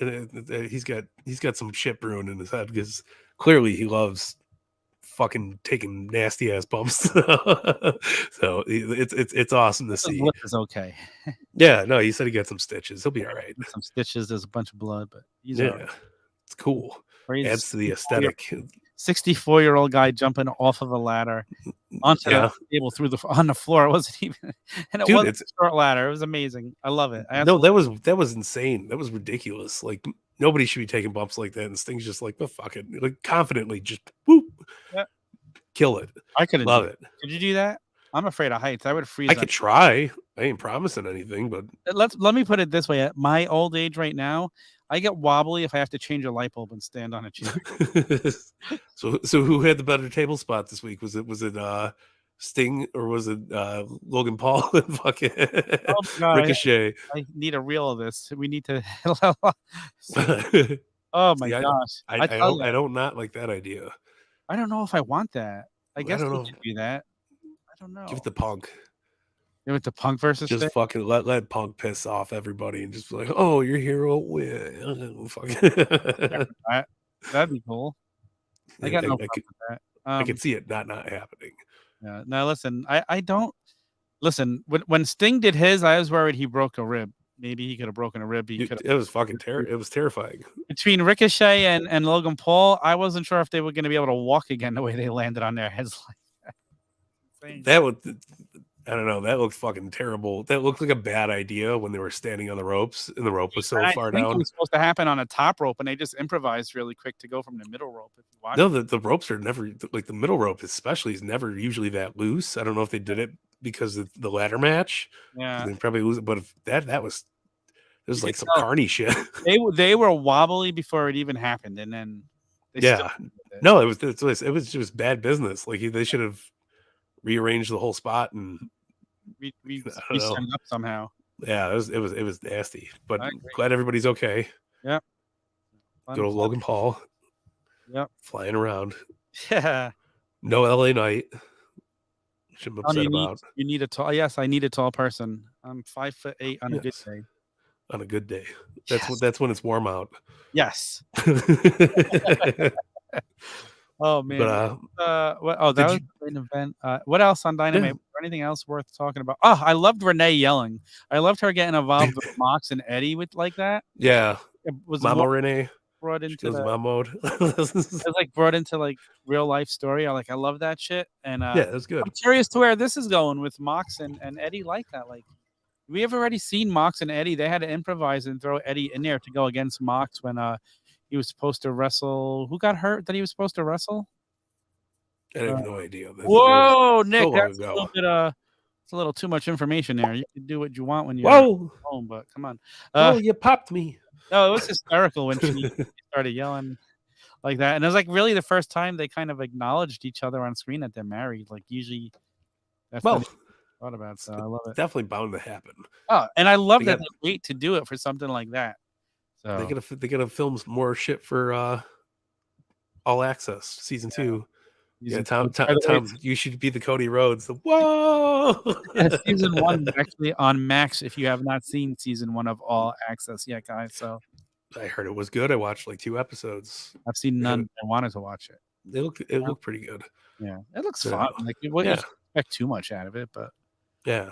He's got some shit brewing in his head because clearly he loves fucking taking nasty ass bumps. So it's awesome to see. Lip is okay. Yeah, no, he said he got some stitches. He'll be all right. Some stitches. There's a bunch of blood, but he's all right. It's cool. Adds to the aesthetic. 64-year-old guy jumping off of a ladder. onto the table on the floor. It wasn't even, and it Dude, wasn't a short ladder. It was amazing. I love it. No, that was insane. That was ridiculous. Like nobody should be taking bumps like that. And Sting's just like, well, fuck it, like confidently, just whoop, Yeah. kill it. I couldn't love it. Could you do that? I'm afraid of heights. I would freeze. I could try. I ain't promising anything, but let me put it this way: at my old age right now, I get wobbly if I have to change a light bulb and stand on a chair. so who had the better table spot this week? Was it Sting or was it Logan Paul and fucking Ricochet? I need a reel of this. We need to. Oh my gosh! I don't not like that idea. I don't know if I want that. I guess I don't we know. could do that. I don't know. Give it to Punk. Give it to Punk versus just Sting? Fucking let Punk piss off everybody and just be like, oh, your hero win. That'd be cool. I got no problem with that. I could see it not happening. Yeah. Now listen, I don't listen. When Sting did his, I was worried he broke a rib. Maybe he could have broken a rib. It was fucking terrible. It was terrifying. Between Ricochet and Logan Paul, I wasn't sure if they were going to be able to walk again the way they landed on their heads like that. That would, I don't know. That looked fucking terrible. That looked like a bad idea when they were standing on the ropes and the rope was so far down. It was supposed to happen on a top rope, and they just improvised really quick to go from the middle rope. If you watch no, the ropes are never like the middle rope, especially, is never usually that loose. I don't know if they did it because of the ladder match. Yeah, they probably lose it. But if that was. It was like some carny shit. They were wobbly before it even happened, and then no, it was just bad business. Like they should have rearranged the whole spot and we set it up somehow. Yeah, it was nasty. But glad everybody's okay. Yep. Good old Logan Paul. Yep. Flying around. Yeah. No LA Knight. Should be upset about. You need a tall. Yes, I need a tall person. I'm 5'8" on a good day. On a good day. That's when it's warm out. Yes. Oh man. But, that was an event. What else on Dynamite? Anything else worth talking about? Oh, I loved Renee yelling. I loved her getting involved with Mox and Eddie with like that. Yeah. It was Mama Renee brought into mom mode. It was like brought into like real life story. I love that shit. And yeah, that's good. I'm curious to where this is going with Mox and Eddie like that. Like we have already seen Mox and Eddie. They had to improvise and throw Eddie in there to go against Mox when he was supposed to wrestle. Who got hurt that he was supposed to wrestle? I have no idea. Whoa, Nick, that's a little bit it's a little too much information there. You can do what you want when you're home, but come on. You popped me. No, it was hysterical when she started yelling like that. And it was like really the first time they kind of acknowledged each other on screen that they're married. Like usually that's what I thought about. So I love it. Definitely bound to happen. Oh, and I love that they wait to do it for something like that. So they gotta film more shit for All Access season 2. Yeah, Tom, you should be the Cody Rhodes. Whoa! Season 1 is actually on Max. If you have not seen season 1 of All Access yet, guys, so I heard it was good. I watched like 2 episodes. I've seen none. I wanted to watch it. It looked pretty good. Yeah, it looks fun. Like you wouldn't expect too much out of it, but yeah.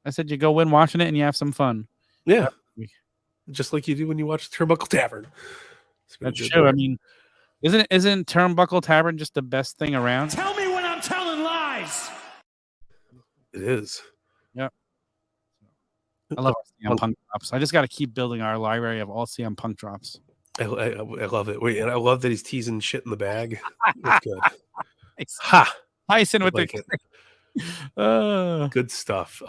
I said you go in watching it and you have some fun. Yeah, just like you do when you watch Turnbuckle Tavern. That's true. I mean. Isn't Turnbuckle Tavern just the best thing around? Tell me when I'm telling lies. It is. Yep. I love CM Punk drops. I just got to keep building our library of all CM Punk drops. I love it. Wait, and I love that he's teasing shit in the bag. That's good. Ha! Tyson with good stuff.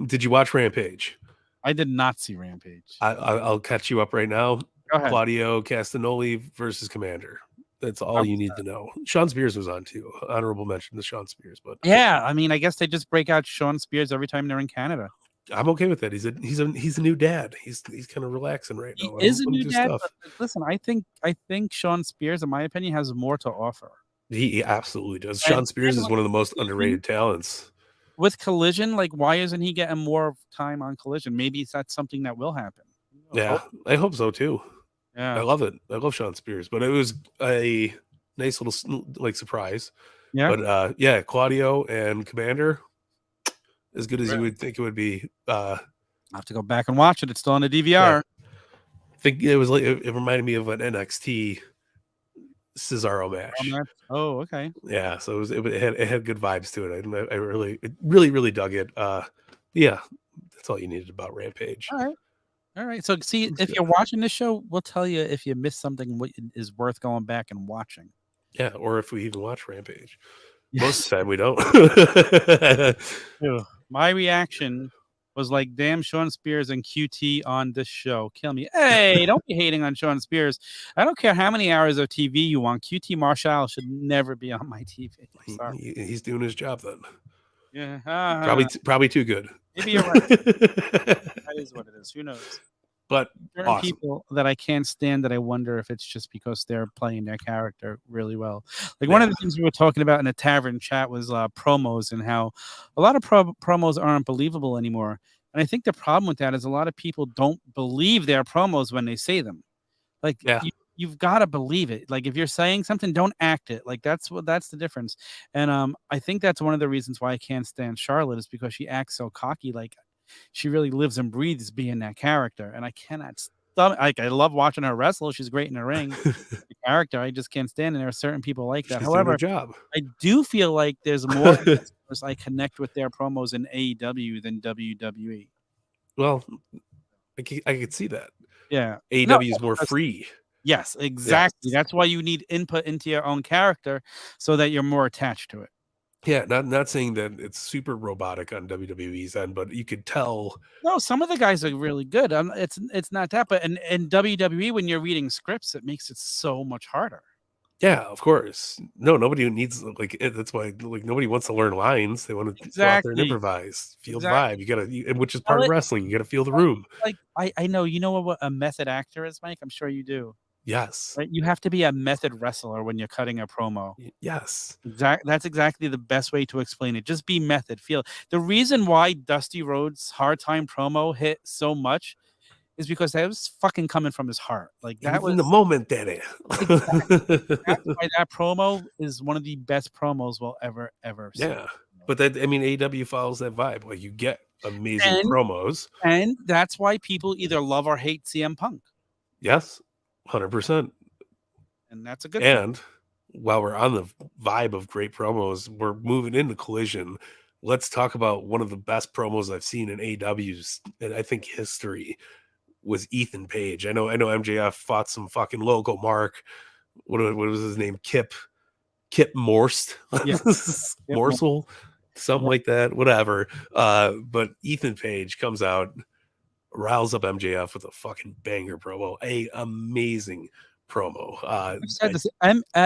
Did you watch Rampage? I did not see Rampage. I'll catch you up right now. Go ahead. Claudio Castagnoli versus Commander. That's all you need to know. Sean Spears was on too. Honorable mention to Sean Spears, but yeah, I mean, I guess they just break out Sean Spears every time they're in Canada. I'm okay with that. He's a new dad. He's kind of relaxing right now. He is a new dad. But listen, I think Sean Spears, in my opinion, has more to offer. He absolutely does. Sean Spears is one of the most underrated talents. With Collision, like, why isn't he getting more time on Collision? Maybe that's something that will happen. Yeah, I hope so too. Yeah, I love it. I love Sean Spears, but it was a nice little like surprise. Yeah, but Claudio and Commander, as good as you would think it would be. I have to go back and watch it. It's still on the DVR. Yeah. I think it was like it reminded me of an NXT Cesaro match. Oh, okay. Yeah, so it had good vibes to it. I really dug it. Yeah, that's all you needed about Rampage. All right. So see, It's if good. you're watching this show, we'll tell you if you missed something what is worth going back and watching. Yeah, or if we even watch Rampage. Most Yes. of the time we don't. Ugh. My reaction was like, damn, Sean Spears and QT on this show. Kill me. Hey, don't be hating on Sean Spears. I don't care how many hours of TV you want. QT Marshall should never be on my TV. I'm sorry. He's doing his job then. Yeah. Probably too good. Maybe you're right. That is what it is. Who knows? But Certain awesome. people that I can't stand that I wonder if it's just because they're playing their character really well. Like one of the things we were talking about in the tavern chat was promos and how a lot of promos aren't believable anymore. And I think the problem with that is a lot of people don't believe their promos when they say them. Like you've got to believe it. Like if you're saying something, don't act it. Like that's the difference. And I think that's one of the reasons why I can't stand Charlotte is because she acts so cocky. Like she really lives and breathes being that character, and I cannot stomach. Like I love watching her wrestle; she's great in the ring. The character, I just can't stand. And there are certain people like that. She's doing her However, job. I do feel like there's more wrestlers I connect with their promos in AEW than WWE. Well, I could see that. Yeah, AEW is more free. Yes, exactly. Yes. That's why you need input into your own character so that you're more attached to it. Yeah, not saying that it's super robotic on WWE's end, but you could tell. No, some of the guys are really good. It's not that, but in WWE, when you're reading scripts, it makes it so much harder. Yeah, of course. No, nobody needs that's why nobody wants to learn lines. They want to go out there and improvise, feel the vibe. You gotta, which is part of wrestling. You got to feel the room. Like I know, you know what a method actor is, Mike. I'm sure you do. Yes. Right? You have to be a method wrestler when you're cutting a promo. Yes. That's exactly the best way to explain it. Just be method. Feel the reason why Dusty Rhodes' Hard Time promo hit so much is because that was fucking coming from his heart. Like that was in the moment, Daddy. Exactly. That's why that promo is one of the best promos we'll ever see. Yeah. But AEW follows that vibe. Like you get amazing promos. And that's why people either love or hate CM Punk. Yes. 100%. And that's a good thing. While we're on the vibe of great promos, we're moving into Collision. Let's talk about one of the best promos I've seen in AEW's, and I think history, was Ethan Page. I know MJF fought some fucking local mark. What was his name? Kip Morst. Yeah. Morsel. Something like that. Whatever. But Ethan Page comes out, riles up MJF with a fucking banger promo. Amazing promo.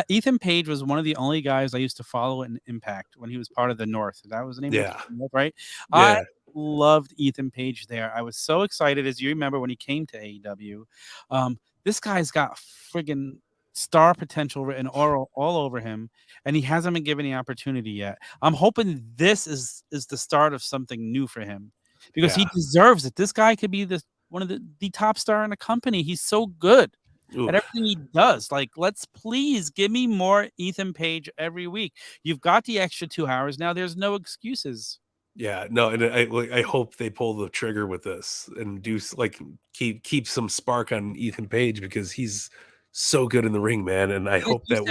Ethan Page was one of the only guys I used to follow in Impact when he was part of the North. That was the name of the North, right? Yeah. I loved Ethan Page there. I was so excited, as you remember, when he came to AEW. This guy's got friggin' star potential written all over him, and he hasn't been given the opportunity yet. I'm hoping this is the start of something new for him because he deserves it. This guy could be one of the top star in the company. He's so good at everything he does. Like, let's please give me more Ethan Page every week. You've got the extra 2 hours now. There's no excuses. Yeah, no, and I hope they pull the trigger with this and do keep some spark on Ethan Page because he's so good in the ring, man. And I hope that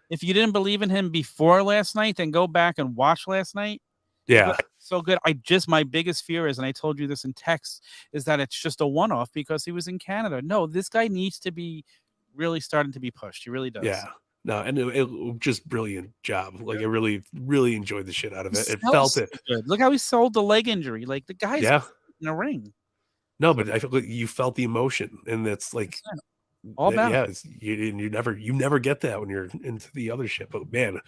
if you didn't believe in him before last night, then go back and watch last night. Yeah, so good. My biggest fear is, and I told you this in text, is that it's just a one-off because he was in Canada. No, this guy needs to be really starting to be pushed. He really does. Yeah. No, and it just brilliant job. Like I really, really enjoyed the shit out of it. It felt it. Good. Look how he sold the leg injury. Like the guy's in the ring. No, but I feel like you felt the emotion, and it's like all about. Yeah, you never get that when you're into the other shit. But man,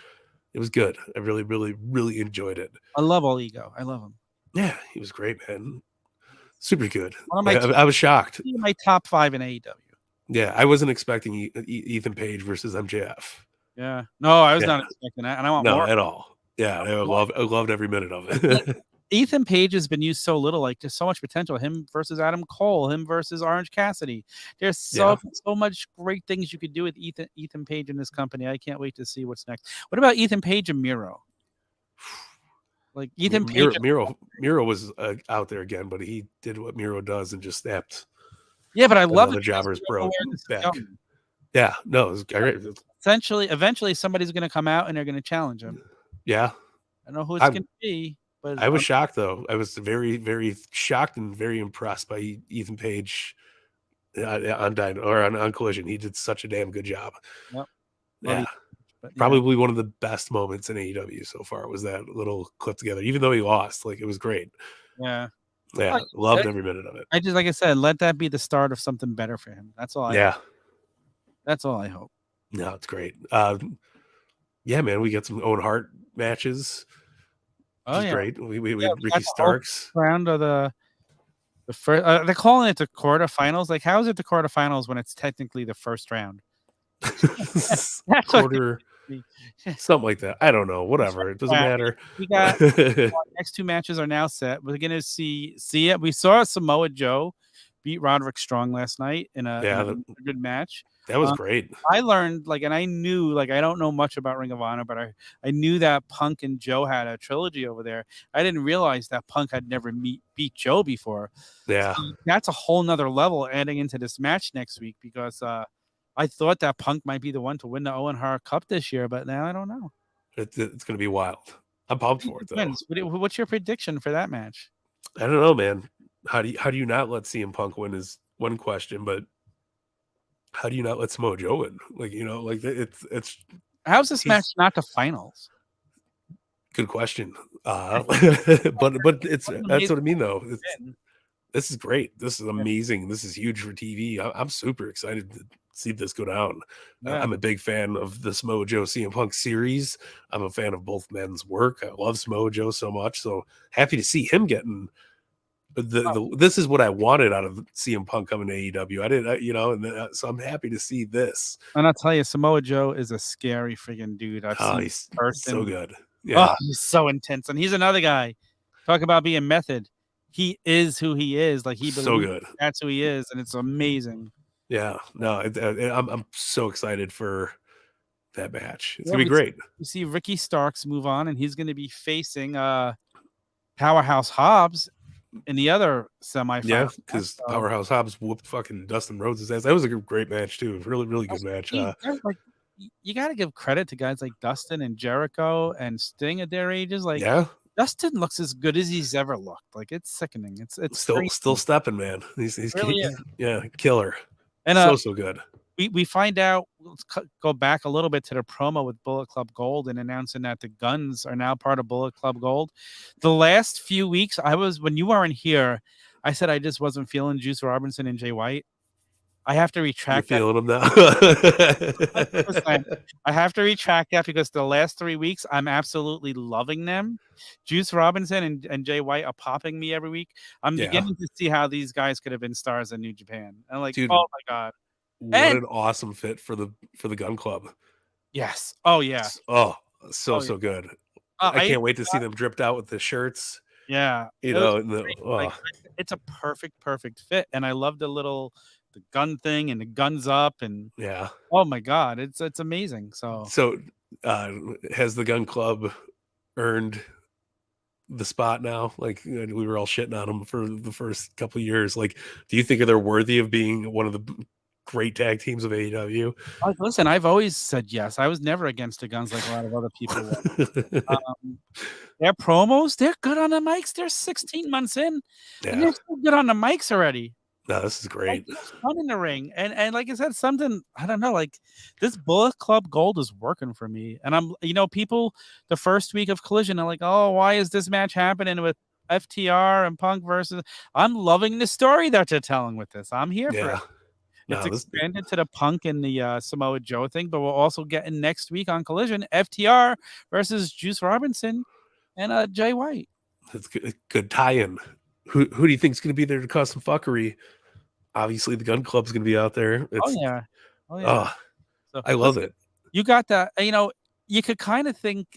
it was good. I really, really, really enjoyed it. I love All Ego. I love him. Yeah, he was great, man. Super good. I was shocked. My top 5 in AEW. Yeah, I wasn't expecting Ethan Page versus MJF. Yeah, no, I was not expecting that, and I want more at all. Yeah, I loved every minute of it. Ethan Page has been used so little, like there's so much potential. Him versus Adam Cole, him versus Orange Cassidy. There's so much great things you could do with Ethan Page in this company. I can't wait to see what's next. What about Ethan Page and Miro? Like Ethan Page, Miro was out there again, but he did what Miro does and just snapped. Yeah, but I love the Jobber's Pro back. Yeah, no, it was great. Eventually, somebody's going to come out and they're going to challenge him. Yeah, I don't know who it's going to be, but I was shocked though. I was very, very shocked and very impressed by Ethan Page on Collision. He did such a damn good job. Yep. Yeah. But, probably one of the best moments in AEW so far was that little clip together. Even though he lost, like it was great. Yeah. Yeah, loved every minute of it. I just, like I said, let that be the start of something better for him. That's all. That's all I hope. No, it's great. Yeah, man, we got some Owen Hart matches. Oh yeah, great. We had Ricky Starks round of the first. They're calling it the quarterfinals. Like, how is it the quarterfinals when it's technically the first round? Quarter, something like that. I don't know. Whatever. It doesn't matter. We got next two matches are now set. We're gonna see it. We saw Samoa Joe beat Roderick Strong last night in a good match. That was great. I learned, and I knew, I don't know much about Ring of Honor, but I knew that Punk and Joe had a trilogy over there. I didn't realize that Punk had never beat Joe before. Yeah. So that's a whole nother level adding into this match next week, because I thought that Punk might be the one to win the Owen Hart Cup this year, but now I don't know. It's going to be wild. I'm pumped for it, though. What's your prediction for that match? I don't know, man. How do you not let CM Punk win is one question, but how do you not let Samoa Joe win? It's how's this match not the finals? Good question. But that's what I mean though. This is great. This is amazing. This is huge for TV. I'm super excited to see this go down. Yeah. I'm a big fan of the Samoa Joe CM Punk series. I'm a fan of both men's work. I love Samoa Joe so much. So happy to see him getting this is what I wanted out of CM Punk coming to AEW. I didn't, so I'm happy to see this. And I'll tell you, Samoa Joe is a scary freaking dude. He's so good. Yeah, he's so intense, and he's another guy. Talk about being method. He is who he is. Like, he believes so good. That's who he is, and it's amazing. Yeah, no, I'm so excited for that match. It's gonna be great. You see Ricky Starks move on, and he's going to be facing Powerhouse Hobbs in the other semifinal. Yeah, because Powerhouse Hobbs whooped fucking Dustin Rhodes' ass. That was a great match too. Really, really good match. You got to give credit to guys like Dustin and Jericho and Sting at their ages. Like, Dustin looks as good as he's ever looked. Like, it's sickening. It's still stepping, man. He's killer. And so good. We find out. Let's go back a little bit to the promo with Bullet Club Gold and announcing that the Guns are now part of Bullet Club Gold. The last few weeks, when you weren't here, I said I just wasn't feeling Juice Robinson and Jay White. I have to retract that. Feeling them now. I have to retract that, because the last 3 weeks I'm absolutely loving them. Juice Robinson and Jay White are popping me every week. I'm beginning to see how these guys could have been stars in New Japan. And oh my god, what an awesome fit for the Gun Club. Yes. Oh yeah. So good. I can't wait to see them dripped out with the shirts. Yeah. It's a perfect fit, and I love the gun thing and the guns up, and oh my god, it's amazing. So has the Gun Club earned the spot now? Like, we were all shitting on them for the first couple of years. Like, do you think they're worthy of being one of the great tag teams of AEW? Listen, I've always said yes. I was never against the Guns like a lot of other people were. Their promos, they're good on the mics. They're 16 months in, and they're so good on the mics already. No, this is great. Fun in the ring, and like I said, something I don't know. Like, this Bullet Club Gold is working for me, and I'm people the first week of Collision are like, oh, why is this match happening with FTR and Punk versus? I'm loving the story that they're telling with this. I'm here for it. It's expanded to the Punk and the Samoa Joe thing, but we're also getting next week on Collision FTR versus Juice Robinson and Jay White. It's good tie-in. Who do you think is going to be there to cause some fuckery? Obviously, the Gun Club's going to be out there. I love it. You got that. You could kind of think.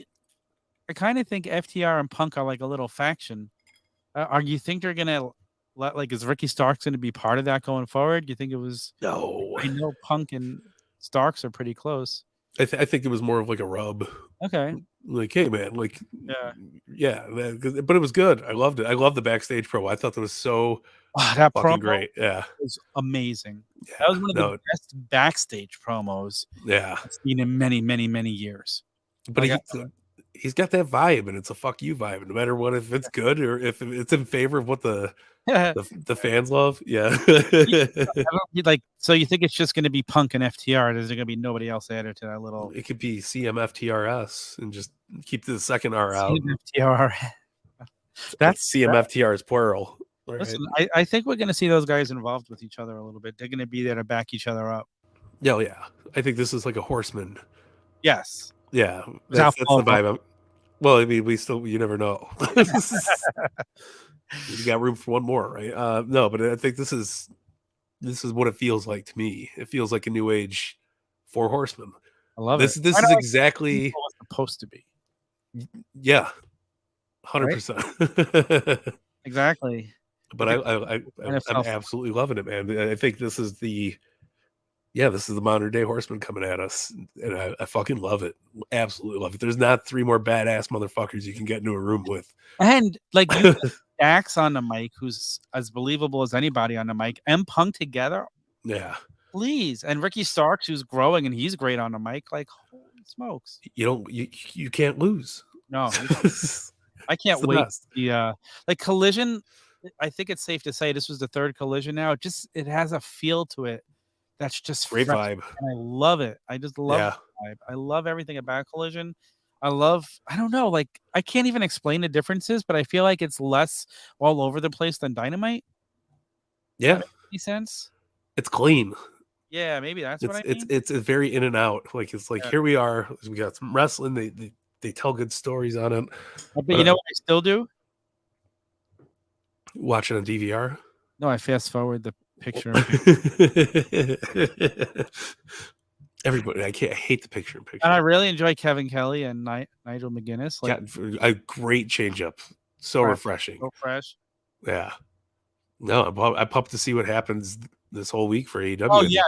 I kind of think FTR and Punk are like a little faction. You think they're going to is Ricky Starks going to be part of that going forward? Do you think it was? No. I know Punk and Starks are pretty close. I think it was more of like a rub. Okay. Like, hey man, like, Yeah. yeah, but it was good. I loved it. I love the backstage promo. I thought that was so That fucking promo great. Yeah, was amazing. That yeah, was one of the no, best backstage promos yeah. I've seen in many, many, many years. But Like, he's got that vibe, and it's a fuck you vibe. No matter what, if it's good or if it's in favor of what the fans love. Yeah. like, so you think it's just going to be Punk and FTR? Is there going to be nobody else added to that little It could be CMFTRS and just keep the second R out. FTR? That's CMFTR is plural. Right? Listen, I think we're going to see those guys involved with each other a little bit. They're going to be there to back each other up. Yeah, yeah. I think this is like a horseman. Yes. Yeah, that's the vibe. Well, I mean, you never know. You got room for one more, right? No, but I think this is what it feels like to me. It feels like a new age Four Horsemen. I love this. it. This is exactly what's supposed to be. Yeah, 100%. Exactly. But I'm absolutely loving it, man. I think this is the modern day Horseman coming at us, and I fucking love it. Absolutely love it. There's not three more badass motherfuckers you can get into a room with. And like you Dax on the mic, who's as believable as anybody on the mic, and Punk together. Yeah. Please. And Ricky Starks, who's growing and he's great on the mic. Like, holy smokes. You can't lose. No. I can't wait. The like Collision, I think it's safe to say this was the third Collision now. It has a feel to it that's just great fresh, vibe. and I love it. I just love the vibe. I love everything about Collision. I don't know, like I can't even explain the differences, but I feel like it's less all over the place than Dynamite. Yeah. Does that make any sense? It's clean. Yeah, maybe that's what I mean. It's very in and out. Like it's like here we are. We got some wrestling. They tell good stories on it. But you know what I still do? Watch it on DVR. No, I fast forward the picture. Everybody, I hate the picture in picture. And I really enjoy Kevin Kelly and Nigel McGuinness. Like a great change up. So refreshing. So fresh. Yeah. No, I'm pumped to see what happens this whole week for AEW. Oh yeah,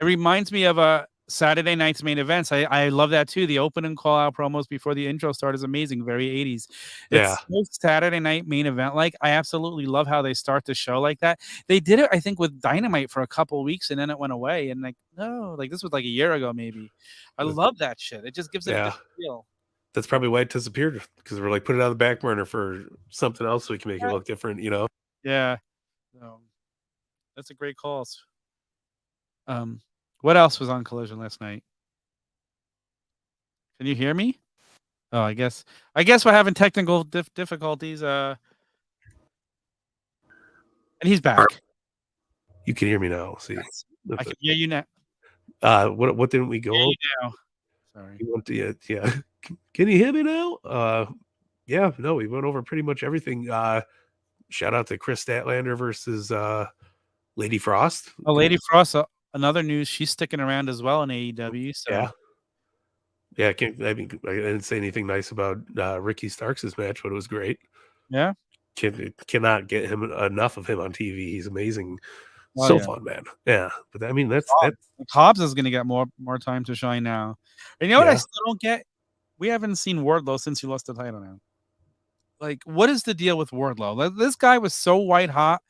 it reminds me of a Saturday night's main events. I love that too. The open and call out promos before the intro start is amazing. Very 80s. It's Saturday night main event. Like I absolutely love how they start the show like that. They did it, I think, with Dynamite for a couple of weeks and then it went away. And this was like a year ago maybe. I love that shit. It just gives it a different feel. That's probably why it disappeared, because we're like, put it on the back burner for something else so we can make it look different, you know? Yeah. That's a great call. What else was on Collision last night? Can you hear me? Oh, I guess we're having technical difficulties. And he's back. You can hear me now. See, I can hear you now. What didn't we go? Now. Sorry. Yeah. Can you hear me now? Yeah. No, we went over pretty much everything. Shout out to Chris Statlander versus Lady Frost. Oh, Lady Frost. Another news, she's sticking around as well in AEW. So yeah. I didn't say anything nice about Ricky Starks' match, but it was great. Yeah, cannot get him enough of him on TV. He's amazing. Fun, man. Yeah, but I mean that's Hobbs is going to get more time to shine now. And you know what I still don't get? We haven't seen Wardlow since he lost the title now. Like, what is the deal with Wardlow? This guy was so white hot,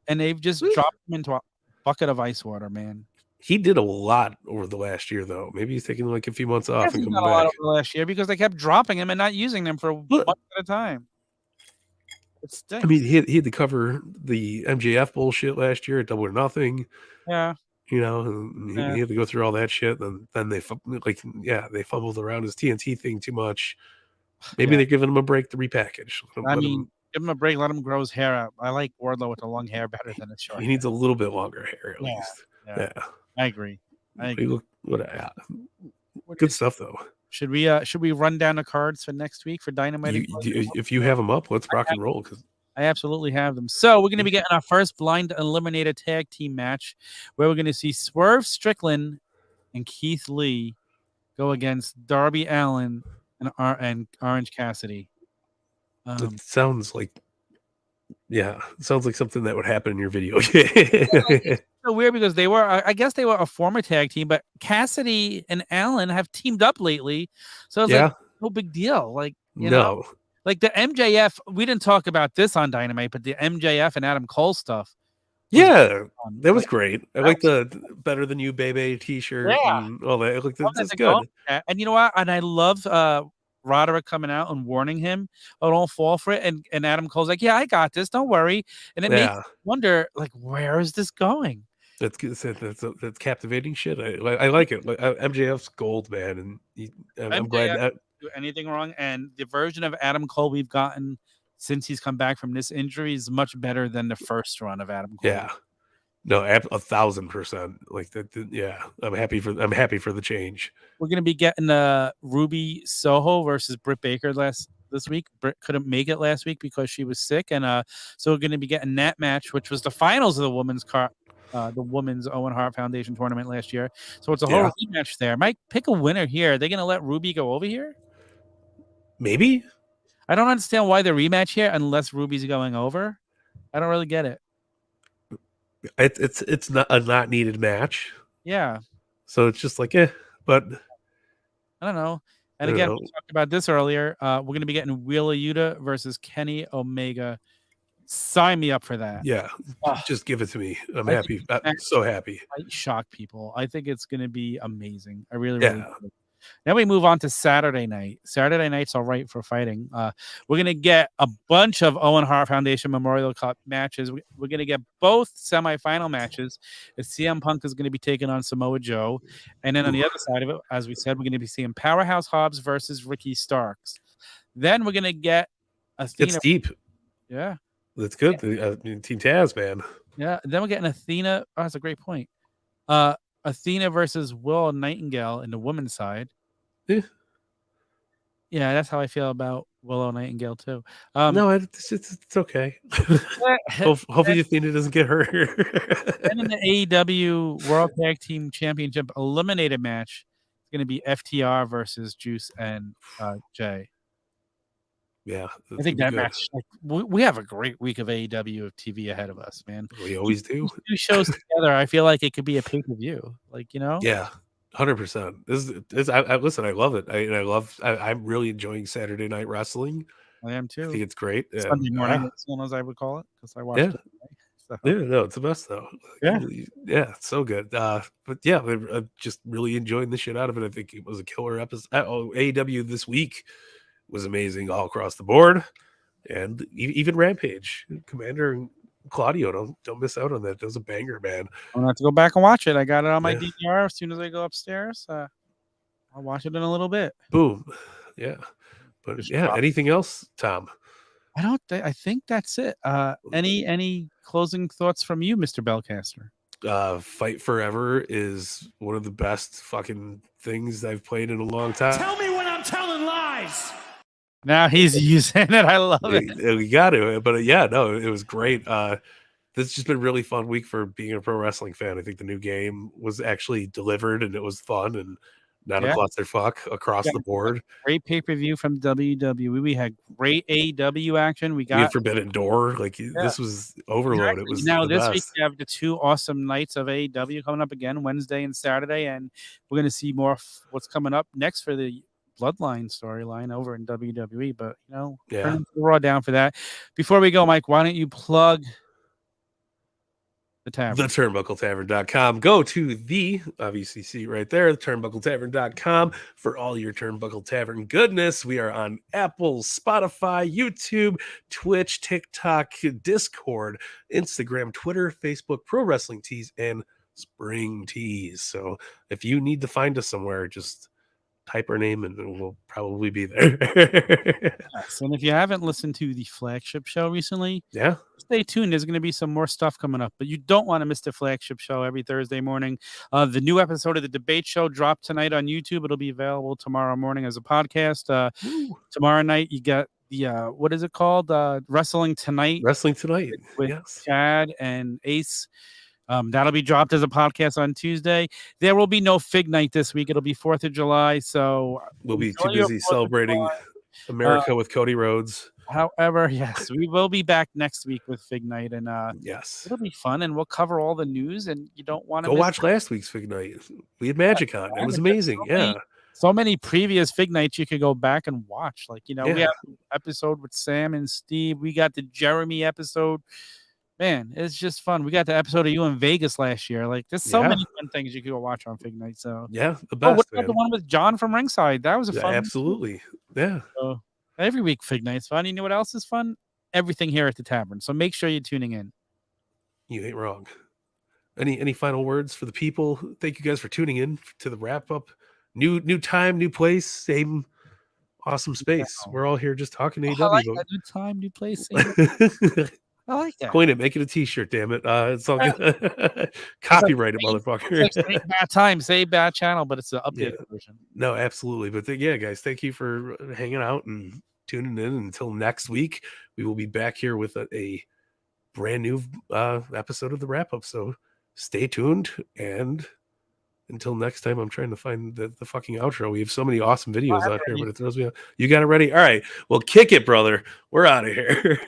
and they've just dropped him into a bucket of ice water, man. He did a lot over the last year, though. Maybe he's taking like a few months off and coming back. A lot over the last year because they kept dropping him and not using him for a month at a time. It stinks. I mean, he had to cover the MJF bullshit last year at Double or Nothing. Yeah. You know, he had to go through all that shit. And then they fumbled around his TNT thing too much. Maybe they're giving him a break to repackage. Give him a break. Let him grow his hair out. I like Wardlow with the long hair better than his short. He needs a little bit longer hair at least. Yeah. I agree. Good stuff though. Should we run down the cards for next week for Dynamite? If you have them up, let's rock and roll. Because I absolutely have them. So we're going to be getting our first blind eliminator tag team match, where we're going to see Swerve Strickland and Keith Lee go against Darby Allin and Orange Cassidy. It sounds like something that would happen in your video. It's so weird because I guess they were a former tag team, but Cassidy and Allen have teamed up lately. So I was like, no big deal. Like, No. like the MJF, we didn't talk about this on Dynamite, but the MJF and Adam Cole stuff. Yeah, fun. that was Like, great. I that like was- the Better Than You Baby t-shirt Yeah. and all that. Like, love that that's they're going good. with that. And you know what? And I love Roderick coming out and warning him, "Oh, don't fall for it." And Adam Cole's like, "Yeah, I got this. Don't worry." And it makes Yeah, you wonder, like, where is this going? that's good. That's captivating shit. I like it. Like, MJF's gold, man, and I'm glad MJF that. do anything wrong, and the version of Adam Cole we've gotten since he's come back from this injury is much better than the first run of Adam Cole. Yeah, no, 1,000%. Like that. Yeah, I'm happy for the change. We're gonna be getting Ruby Soho versus Britt Baker this week. Britt couldn't make it last week because she was sick, and so we're gonna be getting that match, which was the finals of the women's Owen Hart Foundation tournament last year. So it's a whole rematch there. Might pick a winner here. Are they gonna let Ruby go over here? Maybe. I don't understand why the rematch here unless Ruby's going over. I don't really get it. It's not a not needed match. Yeah. So it's just like, but I don't know. And I don't again, know. we talked about this earlier. We're going to be getting Wheeler Yuta versus Kenny Omega. Sign me up for that. Yeah, Ugh. just give it to me. I'm I happy. think I'm so happy. I shock people. I think it's going to be amazing. I really, Yeah. really do. Now we move on to Saturday night. Saturday night's all right for fighting. We're going to get a bunch of Owen Hart Foundation Memorial Cup matches. We're going to get both semifinal matches. CM Punk is going to be taking on Samoa Joe. And then on the other side of it, as we said, we're going to be seeing Powerhouse Hobbs versus Ricky Starks. Then we're going to get Athena. It's deep. Yeah. That's good. Team Taz, man. Yeah. And then we're getting Athena. Oh, that's a great point. Athena versus Willow Nightingale in the women's side. Yeah, that's how I feel about Willow Nightingale too. No, it's okay. Hopefully Athena doesn't get hurt. And in the AEW World Tag Team Championship eliminated match, it's going to be FTR versus Juice and Jay. Yeah, I think that match. Like, we have a great week of AEW TV ahead of us, man. We always do. 2 shows together, I feel like it could be a pay-per-view. Like, Yeah, 100%. Listen, I love it. I'm really enjoying Saturday Night Wrestling. I am too. I think it's great. Sunday morning, as soon as I would call it, because I watched it. So. Yeah, no, it's the best though. Yeah, it's so good. But yeah, I'm just really enjoying the shit out of it. I think it was a killer episode. AEW this week was amazing all across the board, and even Rampage, Commander and Claudio. Don't miss out on that. That was a banger, man. I'm gonna have to go back and watch it. I got it on my DVR. As soon as I go upstairs, I'll watch it in a little bit. Boom. Yeah. But anything else, Tom? I think that's it. Any closing thoughts from you, Mr. Belcaster? Fight Forever is one of the best fucking things I've played in a long time. Tell me when I'm telling lies. Now he's using it. I love it. We got to, but it was great. This has just been a really fun week for being a pro wrestling fan. I think the new game was actually delivered and it was fun and not a clusterfuck across the board. Great pay-per-view from WWE. We had great AEW action. We got Forbidden Door. This was overload. It was now this best. week we have the 2 awesome nights of AEW coming up again, Wednesday and Saturday, and we're going to see more what's coming up next for the Bloodline storyline over in WWE. But we're all down for that. Before we go, Mike, why don't you plug the Tavern? TheTurnbuckleTavern.com. Go to obviously see right there, TurnbuckleTavern.com for all your Turnbuckle Tavern goodness. We are on Apple, Spotify, YouTube, Twitch, TikTok, Discord, Instagram, Twitter, Facebook, Pro Wrestling Tees, and Spring Tees. So if you need to find us somewhere, just type our name and we'll probably be there. Yes, and if you haven't listened to the flagship show recently, stay tuned. There's going to be some more stuff coming up, but you don't want to miss the flagship show every Thursday morning. The new episode of the debate show dropped tonight on YouTube. It'll be available tomorrow morning as a podcast. Tomorrow night you got the what is it called? Wrestling Tonight with Chad and Ace. That'll be dropped as a podcast on Tuesday. There will be no Fig Night this week. It'll be 4th of July, so we'll be too busy celebrating America with Cody Rhodes. However, yes, we will be back next week with Fig Night, and it'll be fun, and we'll cover all the news. And you don't want to go watch last week's Fig Night. We had Magic on. It was amazing. Yeah. So many previous Fig Nights you could go back and watch. Like, we Yeah. have an episode with Sam and Steve. We got the Jeremy episode. Man, it's just fun. We got the episode of you in Vegas last year. Like, there's so Yeah. many fun things you could go watch on Fig Night. So, Yeah, the oh, what best, about the man. one with John from Ringside? That was a Yeah, fun one, too. absolutely. Yeah. So, every week Fig Night's fun. You know what else is fun? Everything here at the Tavern. So make sure you're tuning in. You ain't wrong. Any final words for the people? Thank you guys for tuning in to the wrap up. New time, new place, same awesome space. Wow. We're all here just talking I AEW. like that. New time, new place. I like that. Coin it, make it a t-shirt, damn it. It's all good. Copyright it, motherfucker. It's like same bad time, same bad channel, but it's an updated version. No, absolutely. But yeah, guys, thank you for hanging out and tuning in. Until next week, we will be back here with a brand new episode of the wrap up. So stay tuned. And until next time, I'm trying to find the fucking outro. We have so many awesome videos out here, but it throws me out. You got it ready? All right. Well, kick it, brother. We're out of here.